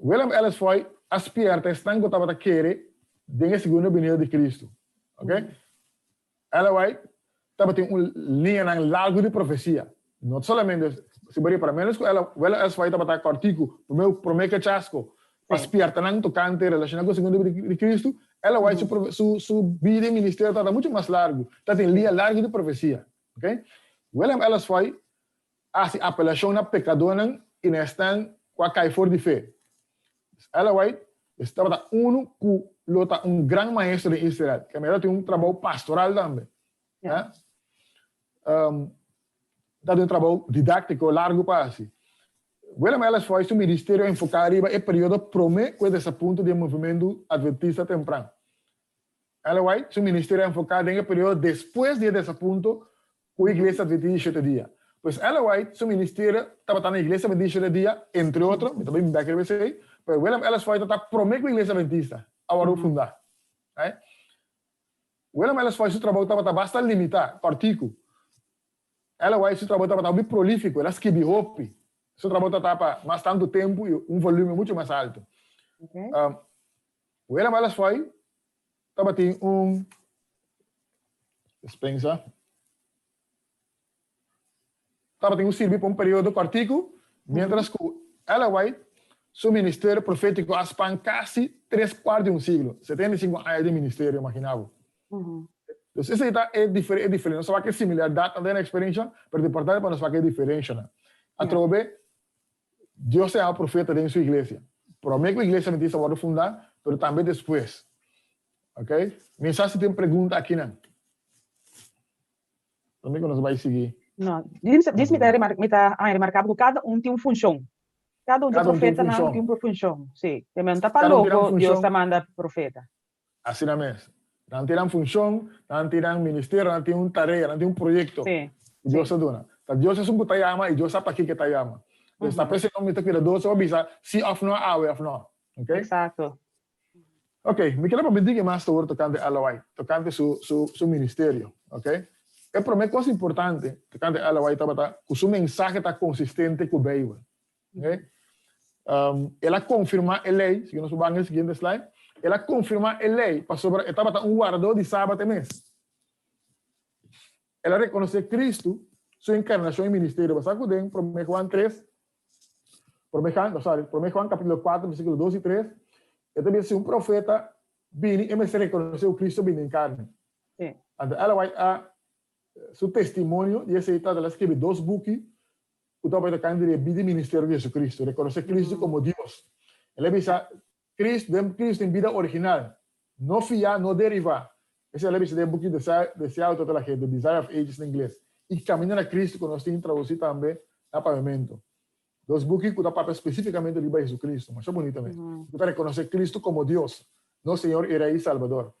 William Ellis White aspira a estar que estava querer de segunda vinda de Cristo. Ok? Ellen White estava uma linha larga de profecia. Não somente se bari para menos que ela Ellis White estava cortico, por meio que chasco, aspira a tocante relacionado com a segunda vinda de Cristo. Ellen White sua vida e ministério estava muito mais largo, estava em linha larga de profecia. Ok? William Ellis White hace apelação a pecadores e não estão com a cair fora de fé. Ellen White estava um grande maestro de Israel, que melhor tem trabalho pastoral também. Yeah. Dá trabalho didático largo para assim. William Ellis foi seu ministério enfocado em o período promê com esse ponto de movimento adventista temprano. Ellen White seu ministério enfocado em o período depois desse ponto com a igreja adventista de 7 dias. Pois Ellen White seu ministério estava na igreja adventista de 7 dias, entre outros, também me back aí. Pero William Ellis foi promê com a igreja adventista, agora fundar. Right? William Ellis foi seu trabalho estava bastante limitado, particular. Ellen White seu trabalho estava muito prolífico, ela escrevia hope. Seu trabalho estava mais tanto tempo e volume muito mais alto. William Ellis foi estava tem dispensa. Estava tem serviço para período particular, mientras que Ellen White seu ministério profético aspan quase 3/4 de siglo, 75 anos de ministério, imaginava. Então, isso é diferente. Não só que é similar, também na experiência, mas é importante para nós fazer diferença. A trobe, Deus é o profeta dentro da sua igreja. Promete que a igreja adventista vai fundar, mas também depois. Ok? Mensagem tem pergunta aqui, não? Também que nós vamos seguir. Não, diz-me remarcado que cada tem uma função. Cada um de profeta não tem uma função. Sim, também está para louco, Deus está manda profeta. Assim mesmo. Não tem função, não tem ministério, não tem uma tarefa, não tem um projeto. Sim. Deus se dona. Deus é um que te ama e Deus sabe para que te ama. Então, está pensando que te Deus vai avisar se off não, off não. Ok? Exato. Ok, me quero pedir que mais sobre tocante a Ellen White, tocante seu ministério. Ok? é para mim coisa importante, que ela vai trabalhar, que o seu mensagem está consistente com a Bíblia. Okay? Ela confirma a lei, se nós vamos no seguinte slide, ela confirma a lei, para sobre, estava guardador de sábado mês. Ela reconhece Cristo, sua encarnação e ministério. Você sabe que 1 Juan 3, 1 Juan capítulo 4, versículo 12 e 3, ele também se um profeta vini e me reconheceu Cristo vindo em carne. Sim. Ela vai a seu testemunho, e esse ela escreve 2 books, o tal vai tocar de ministério de Jesus Cristo, reconhecer Cristo como Deus. Ela diz, Cristo em vida original, não fiar, não derivar. Esse é o livro de book de auto da gente, The Desire of Ages em inglês. E caminhar a Cristo, que nós temos traduzido também na pavimento. 2 books que dá para especificamente de Jesus Cristo, mas é bonito também. Para reconhecer Cristo como Deus, nosso Senhor e Rei Salvador.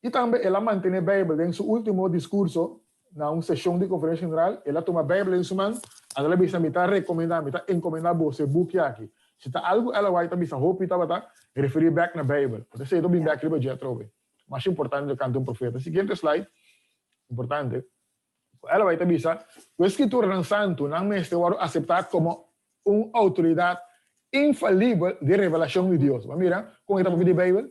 E também ela mantém a Bíblia em seu último discurso, na uma sessão de conferência general, ela toma a Bíblia em sua mão, ela vai me recomendar, me encomendar você book aqui. Se está algo, ela vai também hope tá referir back na Bíblia. Porque se eu bem back ele vai trove. Mas importante do canto um profeta. Seguinte slide, importante. Ela vai também dizer, o escritor não santo não me está aceitar como uma autoridade infalível de revelação de Deus. Mas mira, com esta de Bíblia,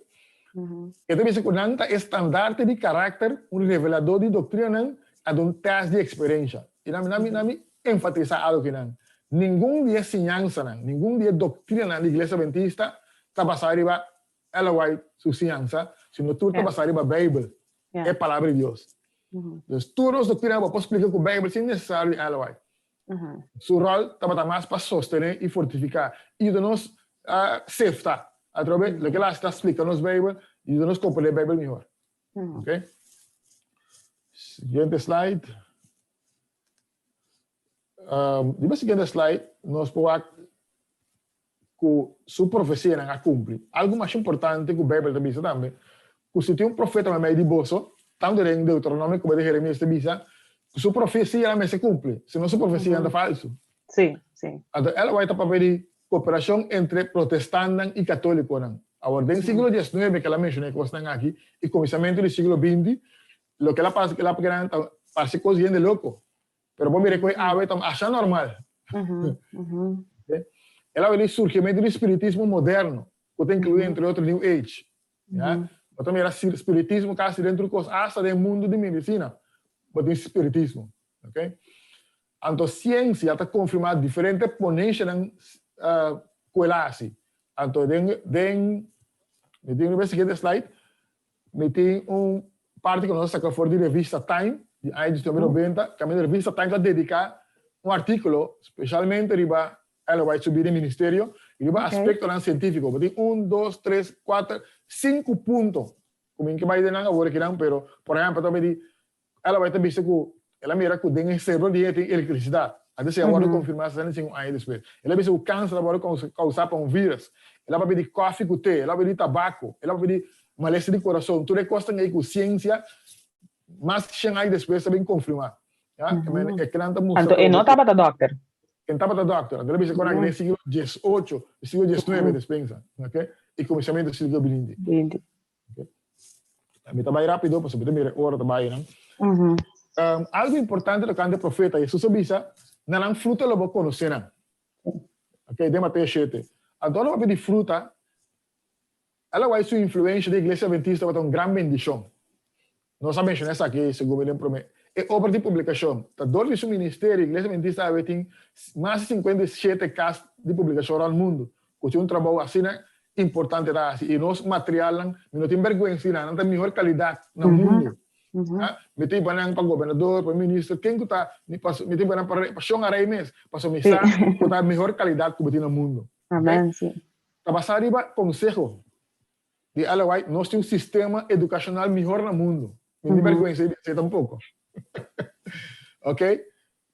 ele diz que não está estandarte de caráter, um revelador de doutrina, a um teste de experiência. E nami enfatizar algo que não. Nenhum dia ciência, nenhum dia doutrina da igreja adventista está basado em ela vai sua ciência, sino tudo está basado na Bíblia. É a palavra de Deus. Então, todas as doutrinas eu posso explicar com a Bíblia sem necessário ela vai. Seu rol está mais para sostener e fortificar. E de nós, safety. Através do que ela está explicando nos Bíblia, e de nós compreender a Bíblia melhor. Ok? Seguinte slide. Depois seguinte slide, nós podemos que sua profecia não cumpre. Algo mais importante que a Bíblia também diz também, que se tem um profeta no meio de bolso, tanto em Deuteronômio como de Jeremias também diz, que sua profecia não se cumpre, senão sua profecia anda falso. Sim, sim. Então, ela vai estar para ver cooperação entre protestantes e católicos. Agora, no século XIX, que ela mencionou que estão aqui, e começamento do século XX, o que ela passa, que ela parece coisa de louco. Pero vamos ver que acha normal. Okay? Ela vai ver surgimento do espiritismo moderno, que tem incluído, entre outros, New Age. Mas também era espiritismo quase dentro do mundo de medicina, mas tem espiritismo. Okay? Então, a ciência está confirmando diferentes ponências com ela assim. Então, me tem um seguinte slide, me tem parte que nós sacamos fora de revista Time, de anos 90, que a revista Time está dedicada um artículo, especialmente para ela vai subir em ministério, e vai aspecto científico. Tem 1, 2, 3, 4, 5 pontos. Como em que vai de nada agora que não, pero, por exemplo, também ela vai ter visto que ela mira que tem cérebro de eletricidade. Até se agora confirmar essa em 5 anos depois. Ela vai ver que o câncer agora causado por um vírus. Ela vai pedir café com té, ela vai pedir tabaco, ela vai pedir malestar de coração. Tudo é coisa aí com ciência, mas 100 anos depois também confirmar. Então, e não estava da doctor? Quem estava da doctor, ela vai ver que no século XVIII, século XIX, dispensa, ok? E começamento do século XX. Me trabalho rápido, porque eu tenho hora de trabalho, não? Algo importante do canto do profeta Jesus avisa, não fruta lo vou conhecer, ok? De Mateus 7. Então, ela vai pedir fruta, ela vai sua influência da igreja adventista vai ter uma grande bendição. Nós sabemos que essa aqui, segundo ele promete. É obra de publicação. Tá dentro do ministério, a igreja adventista tem mais de 57 casos de publicação no mundo. Que um trabalho assim, importante da e nós material não tem vergonha, não tem melhor qualidade no mundo. Me tem para o governador, para o ministro, quem que está me tem para passion a mês, para o mensagem, que está melhor qualidade que tem no mundo. Amém, sim. Tá passar riba conselho de ela vai nós temos um sistema educacional melhor no mundo. Não tem vergonha de tampouco. Ok?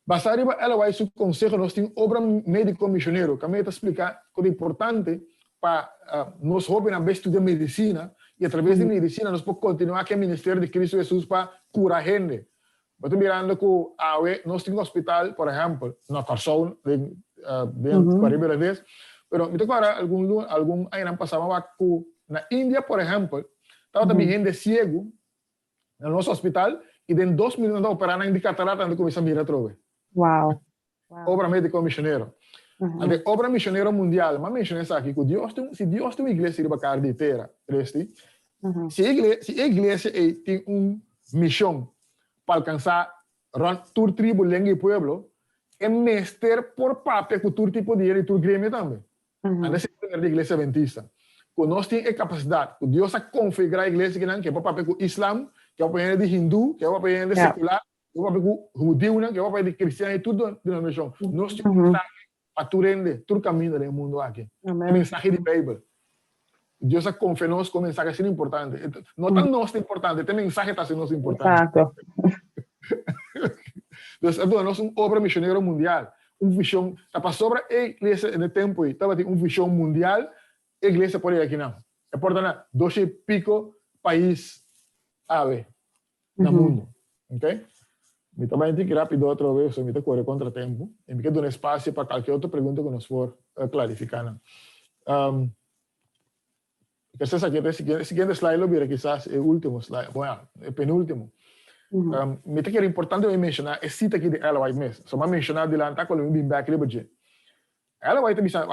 Passar riba ela vai seu conselho nós temos obra médico missioneiro, que a mim está explicar que é importante para nós jovens a estudar medicina e através da medicina nós podemos continuar aqui o ministério de Cristo Jesus para curar gente. Estou mirando que nós temos um hospital, por exemplo, na Carson, de Caribe vez, pero me tocou algum ano passado que na Índia, por exemplo, estava também gente cego no nosso hospital e em 2 minutos anda operando em catarata anda começa a mirar trove. Wow. Obra médico missionário. Ande obra missionário mundial, mas missionário aqui que Deus tem, se Deus tem uma igreja de bacar de terra, resti. Se a igreja tem missão para alcançar todo tribo, língua e pueblo, é mestre por papel que todo tipo de ele e todo grêmio também. Ande se tem a igreja adventista. Que nós temos a capacidade, que Deus a configurar a igreja que é por papel com Islam, que é por papel de hindu, que é por papel de secular, que é por papel com judeu, que é por papel de cristiano e tudo de missão. Nós temos para tu rende, todo caminho do mundo aqui. Mensagem de Bíblia. Deus a confia nós com mensagem assim importante. Não está nós importante, tem mensagem está sendo importante. Exato. Então, nós uma obra missionária mundial, visão, está para sobre a igreja no tempo, estava tendo visão mundial, a igreja por aí aqui não. É portanto, 12 e pico país ave no mundo, ok? Me também tem que rápido outra vez, me tem que correr contra tempo, e me quedo um espaço para qualquer outra pergunta que nos for clarificar. Esse aqui, el siguiente slide lo veré quizás el último slide, bueno, el penúltimo. Me te que era importante mencionar a cita aqui de Ellen White mesmo. Só me mencionar de lá, tá quando eu vim back ali, porque Ellen White me sabe,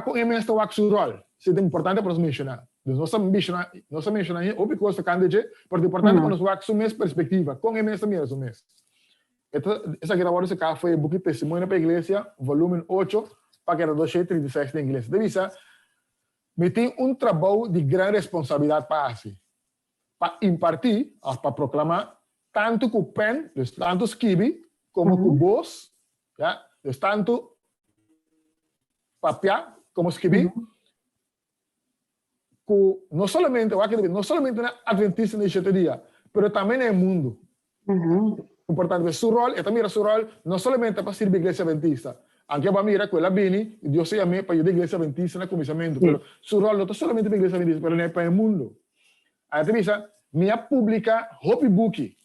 o MS está o rol. Isso é importante para nós mencionar. Nós não mencionar, ou porque nós ficamos de, porque é importante para nós assumir essa perspectiva. Com MS também assumir. Essa gravadora se cá foi o book Testemunho para a Igreja, volume 8, página 236 da inglês. Deve ser, me tem trabalho de grande responsabilidade para impartir, para proclamar, tanto com o pen, tanto escrever, como com voz, tanto papel, como escrever, não somente na Adventista neste dia, mas também no mundo. Importante, su rol, e também su rol, não somente para servir a igreja adventista, anche para mirar quella bene, Deus se chama para a igreja adventista no começamento, mas su rol não somente para a igreja adventista, mas para o mundo. A Teresa, minha publica Hopi Book,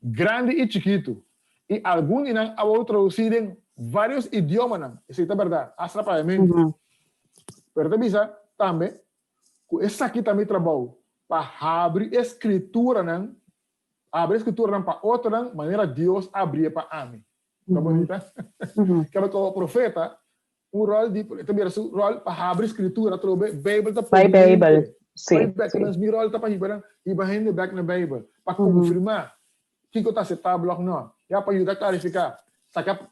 grande e chiquito, e alguns irão traduzido em vários idiomas, isso é verdade, atrapalhamento. Mas Teresa, também, essa aqui também trabalho para abrir escritura, abre a escritura para outra maneira Deus abrir para mim. Tá bonita? Que é como profeta, rol de também o rol para abrir a escritura, trobe Bíblia tá by Bible. Sim. Mas meu rol tá para ir back na Bíblia para confirmar que está aceitável ou não. É para ajudar a clarificar. Sacar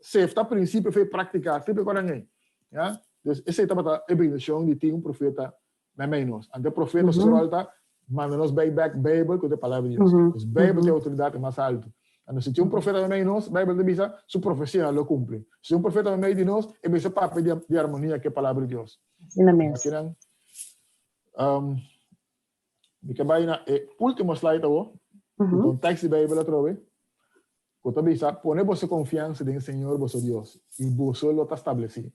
se está princípio foi praticar, sempre com ninguém. Já? Esse é a evolução de ter profeta na menos. Ante profeta seu rol tá manda-nos back Bíblia, que é a palavra de Deus. Pues Bíblia tem autoridade mais alta. Se tem profeta no meio de nós, a Bíblia diz sua profecia lo cumpre. Se tem profeta no meio de nós, é esse papel de harmonia que é a palavra de Deus. Finalmente. Que vai na último slide, o contexto da Bíblia outra vez. Quando diz, pone você confiança no Senhor, vosso Deus, e você lo está estabelecido.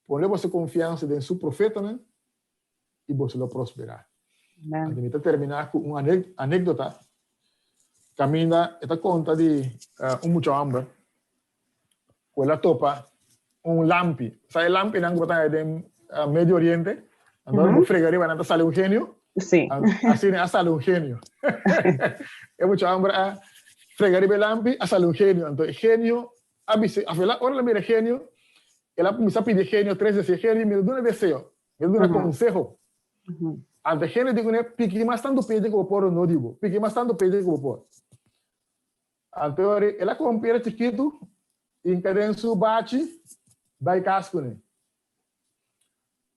Pone você confiança em seu profeta, e você lo prosperar. Vamos terminar com uma anécdota. Caminha, esta conta de mucho hambre. Ela topa lampi. Sabe lampi não botar em Medio Oriente? Então, fregaria vai não sale gênio. Sim. Assim sale gênio. É muito hambre. Fregaria lampi, sale gênio. Então, gênio, afela, ora mira gênio. Ela começa a pedir gênio, 3 vezes gênio, me dá um desejo, me dá um consejo. Ante gênio digo, pique mais tanto pede que eu pôr, não digo. Pique mais tanto pede que eu pôr. Então, ela compra chiquito, em cadenço bate, vai casco, né?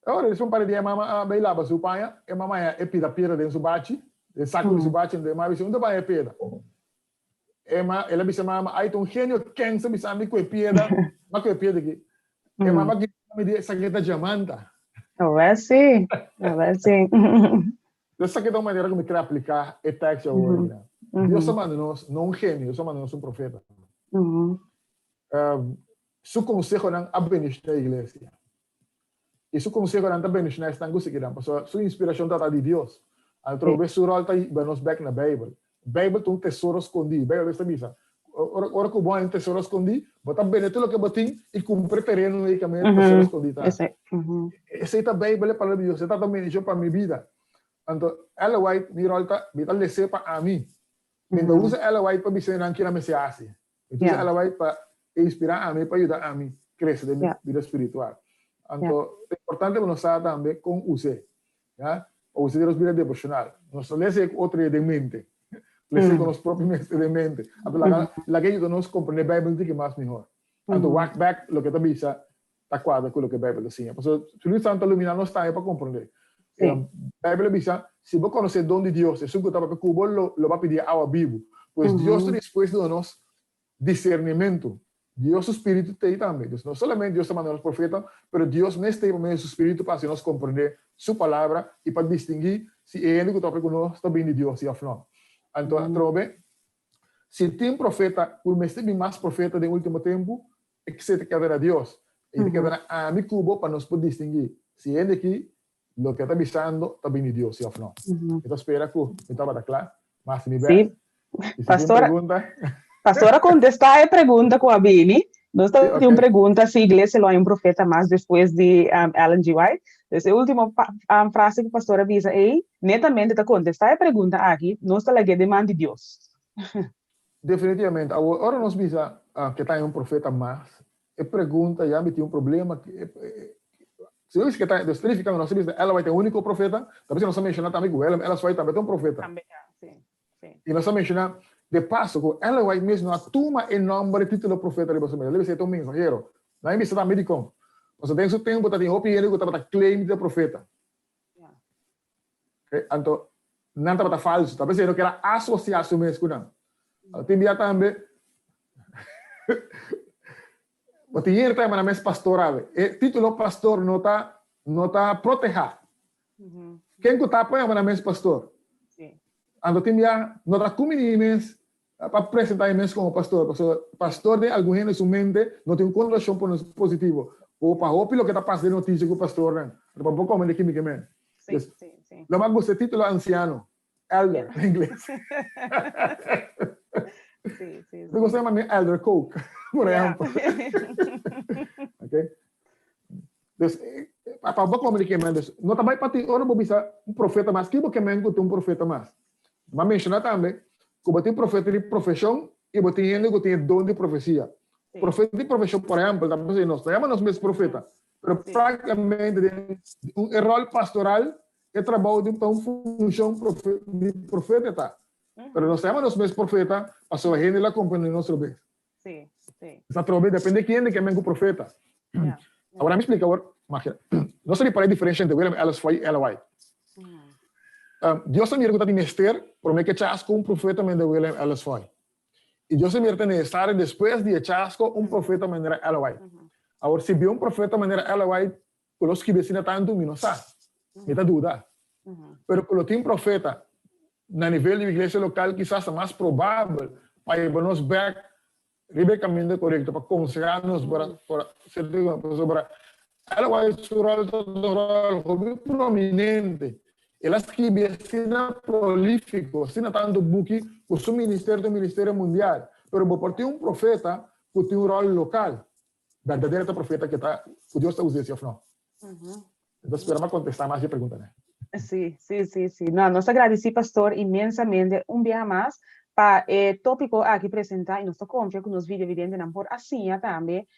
Agora, eles vão para dizer, mama, vai lá, para pai, e mamãe é pida dentro do bate, e saco do bate, e mamãe, onde vai a pida? Ela disse, mama, aí tem gênio, quem sabe, sabe, que é pida, mas que é pida aqui. E mamãe, que me diz, essa aqui é diamanta. Agora sim, agora sim. Essa aqui é uma maneira que eu quero aplicar o texto agora. Deus manda-nos, não um gênio, Deus manda-nos um profeta. Seu conselho não abençoa a igreja. E seu conselho não abençoa a igreja. Porque sua inspiração está de Deus. Então, o seu rol está nos back na Bíblia. Bíblia tem um tesouro escondido. Bíblia está dizendo. Ora que o bom é um tesouro escondido, bota bem tudo o que botem e cumpre terreno no caminho do tesouro escondido. Essa é a Bíblia para Deus. Essa é a bendição para minha vida. Então, ela vai me rol está descer para mim. Então, usa ela vai para dizer que ela me se hace. Então, ela vai para inspirar a mim, para ajudar a mim a crescer de minha vida espiritual. Então, é importante nós saber também com você. O você de vida devocional. Nós lemos outro de mente. Lemos com os próprios mestres de mente. La que ajuda nos compreender a Bíblia que mais melhor. Então, walk back, lo que está bisa, está quadra com o que a Bíblia ensina. Porque o Espírito Santo ilumina nós também para compreender. A Bíblia bisa, se você conhecer o dom de Deus, se você está para cubo, lo va a pedir a Bíblia. Pois Deus está disposto a nos discernimento. Deus, o Espírito, tem também. Não somente Deus está mandando os profetas, mas Deus neste tempo mesmo o Espírito para nos compreender sua palavra e para distinguir se é ele que está conosco, está bem de Deus e não. Então, trobe, se tem profeta, por mais tem mais profeta do último tempo, é que se te quer ver a Deus. E te quer ver a mi cubo para nos poder distinguir se ele aqui, lo que está avisando, está bem de Deus e não. Então, espera que me estava claro, mas me vê. Pastora, contestar a pergunta com a Bini. Nós temos uma pergunta se a igreja não é um profeta mais depois de Ellen G. White. Essa última frase que a pastora avisa aí, netamente está contestar a pergunta aqui, nós estamos aqui demanda de Deus. Definitivamente. Agora nós vimos que está um profeta mais. A pergunta já me tem um problema. Se eu que está descrificando, nós vimos que ela vai ter um único profeta, talvez nós mencionar também que ela só vai também ter um profeta. Também, sim. E nós mencionar de passo, ela vai mesmo a turma em nome do título profeta de você mesmo. Ele vai ser um mensageiro. Não é missão médico. Você tem seu tempo, tem opinião, que está claim de profeta. Então, não está falso. Talvez ele não queira associar-se mesmo com não. Tem dia também. O dinheiro está na mesa pastoral. O título pastor não está protegido. Quem está apoiando na mesa pastor? Ando tem já não dá como imenso para apresentar imenso como pastor. Pastor de algum em sua mente não tem uma condição positivo. Ou para o que está passando notícia com o pastor, né? Para pouco como ele química mesmo. Sim. Lo mais gosto título anciano, elder em inglês. Sim. Eu gosto de elder coke, por exemplo. Ok? Para pouco como ele queima, não também para ti, eu não vou pensar um profeta mais que porque mesmo tem um profeta mais. Mas mencionar também que você tem profeta de profissão e você tem gente que tem dom de profecia. Profeta de profissão, por exemplo, nós chamamos mesmos profetas, mas praticamente um rol pastoral é trabalho de uma função de profeta. Mas nós chamamos mesmos profetas para a gente lá compreender nosso bem. Sim. Essa trobe depende de quem é que é o profeta. Agora me explica, não sei para a diferença entre William Ellis Foy e Ellen White. Dios se mira que está ministério, por mim que chasco um profeta de William Ellis Foy. E Deus se mira que necessário depois de chasco um profeta de Ellen White. Agora, se viu um profeta de Ellen White, os que vecina tanto, não sabe. Me dá dúvida. Mas quando tem um profeta, na nível de igreja local, quizás é mais provável para irmos back, ribe caminho correto, para aconselhar-nos para Ellen White, seu rol prominente. Ela escreve cena prolífico, cena tanto buque, o seu ministério do Ministério Mundial. Mas por ter um profeta que tem um rol local, verdadeiro profeta que Deus está usando isso, não? Então, esperamos contestar mais a pergunta, né? Sim. Não, nós agradecemos, pastor, imensamente. Dia mais para o tópico aqui apresentar, e nós confiamos que nos vídeos evidentes não por assim também.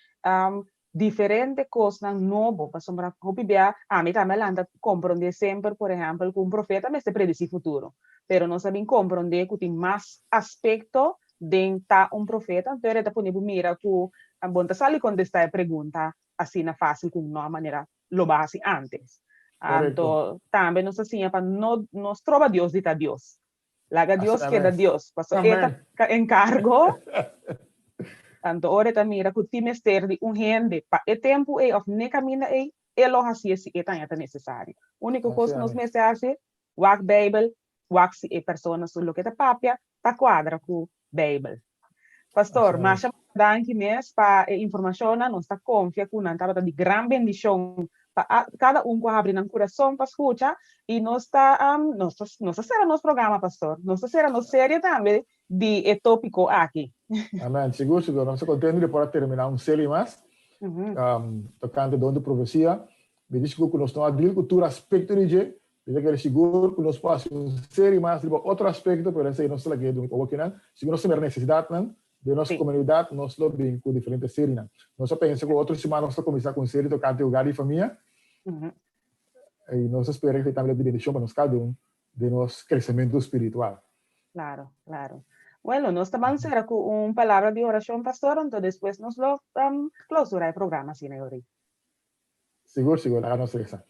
Diferentes coisas novas para sombra copiar a mim também anda compreender sempre por exemplo que profeta me se predice futuro pero não sabem compreender que tem mais aspecto de profeta então ele está poniendo mira que a bonta sale contestar a pergunta assim na fácil com uma maneira lo base antes então também nos assim para nos trova Deus dita Deus laga Deus queda Deus pastor eta encargo tanto ora mira que ti mester de gente pa e tempo e of ne camina lo hasia si tan necessário único coisa nos mensagem wak Bible wak si persona sullo que ta papia ta quadra com Bible pastor mas danke mes pa informação não está confia que não estava de gran bendição para cada que abre no coração para escutar e nós está será nosso programa pastor nós será nossa série também de tópico aqui. Amém. Seguro, nós estamos contentos de poder terminar série mais, tocando dom de profecia. Me diz que nós estamos a discutir aspecto de Eu quero seguro que nós possamos ser mais outro aspecto, por exemplo, nós temos que do se nós temos necessidade de nossa Sim. comunidade, nós lo bem com diferentes séries. Nós pensamos que outro semana nós começar com série do canto lugar e família, Uhum. e nós esperamos que também a bendição para nós cada de nosso crescimento espiritual. Claro, claro. Bueno, nós também será com uma palavra de oração, pastor, então depois nós lo clausurar o programa, senhor. Seguro, hagamos esa.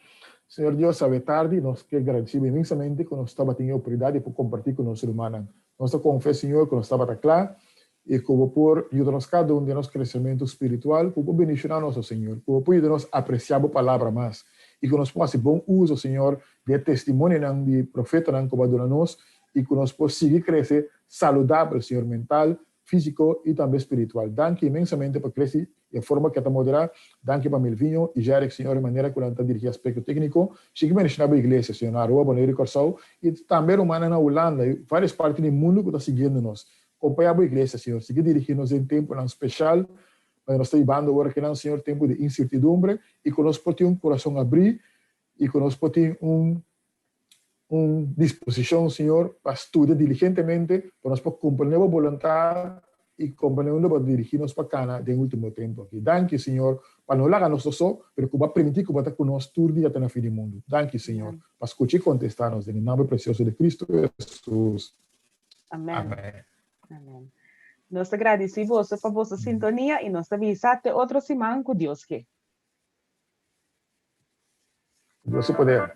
Señor Dios, sabe tarde, nos que agradecemos inmensamente que nos estaba teniendo prioridad por compartir con los humanos. Nos confía, Señor, que nos estaba claro y como por ayudarnos cada uno de nuestro crecimiento espiritual, por bendicionarnos, Señor, por ayudarnos a apreciar la palabra más y que nos pueda hacer buen uso, Señor, de testimonio de profeta como nos y que nos pueda seguir crecer saludable, Señor, mental, físico y también espiritual. Danke inmensamente por crecer de forma que está moderada. Danke para Melvinho e Jarek, Senhor, de maneira que ele dirige aspecto técnico. Siga mencionando a igreja, Senhor, na Rua Bonaire Corsal e também humana na Holanda e várias partes do mundo que está seguindo nós. Acompanha a igreja, Senhor. Siga dirigindo-nos em tempo especial, para nós estar vivendo agora que não, Senhor, tempo de incertidumbre e que nós podemos um coração abrir e que nós podemos disposição, Senhor, para estudar diligentemente, para nós cumprir a vontade y comprendendo para dirigirnos para Cana en el último tiempo. Aquí. Danke, Señor, para no haga nosotros, pero que va a permitir que va a estar con nosotros todo el día en el fin del mundo. Danke, Señor, para escuchar y contestarnos en el nombre precioso de Cristo Jesús. Amém. Amém. Amém. Nós agradecemos por vossa sintonia e nós avisamos até outra semana com Deus que. Dios se poder.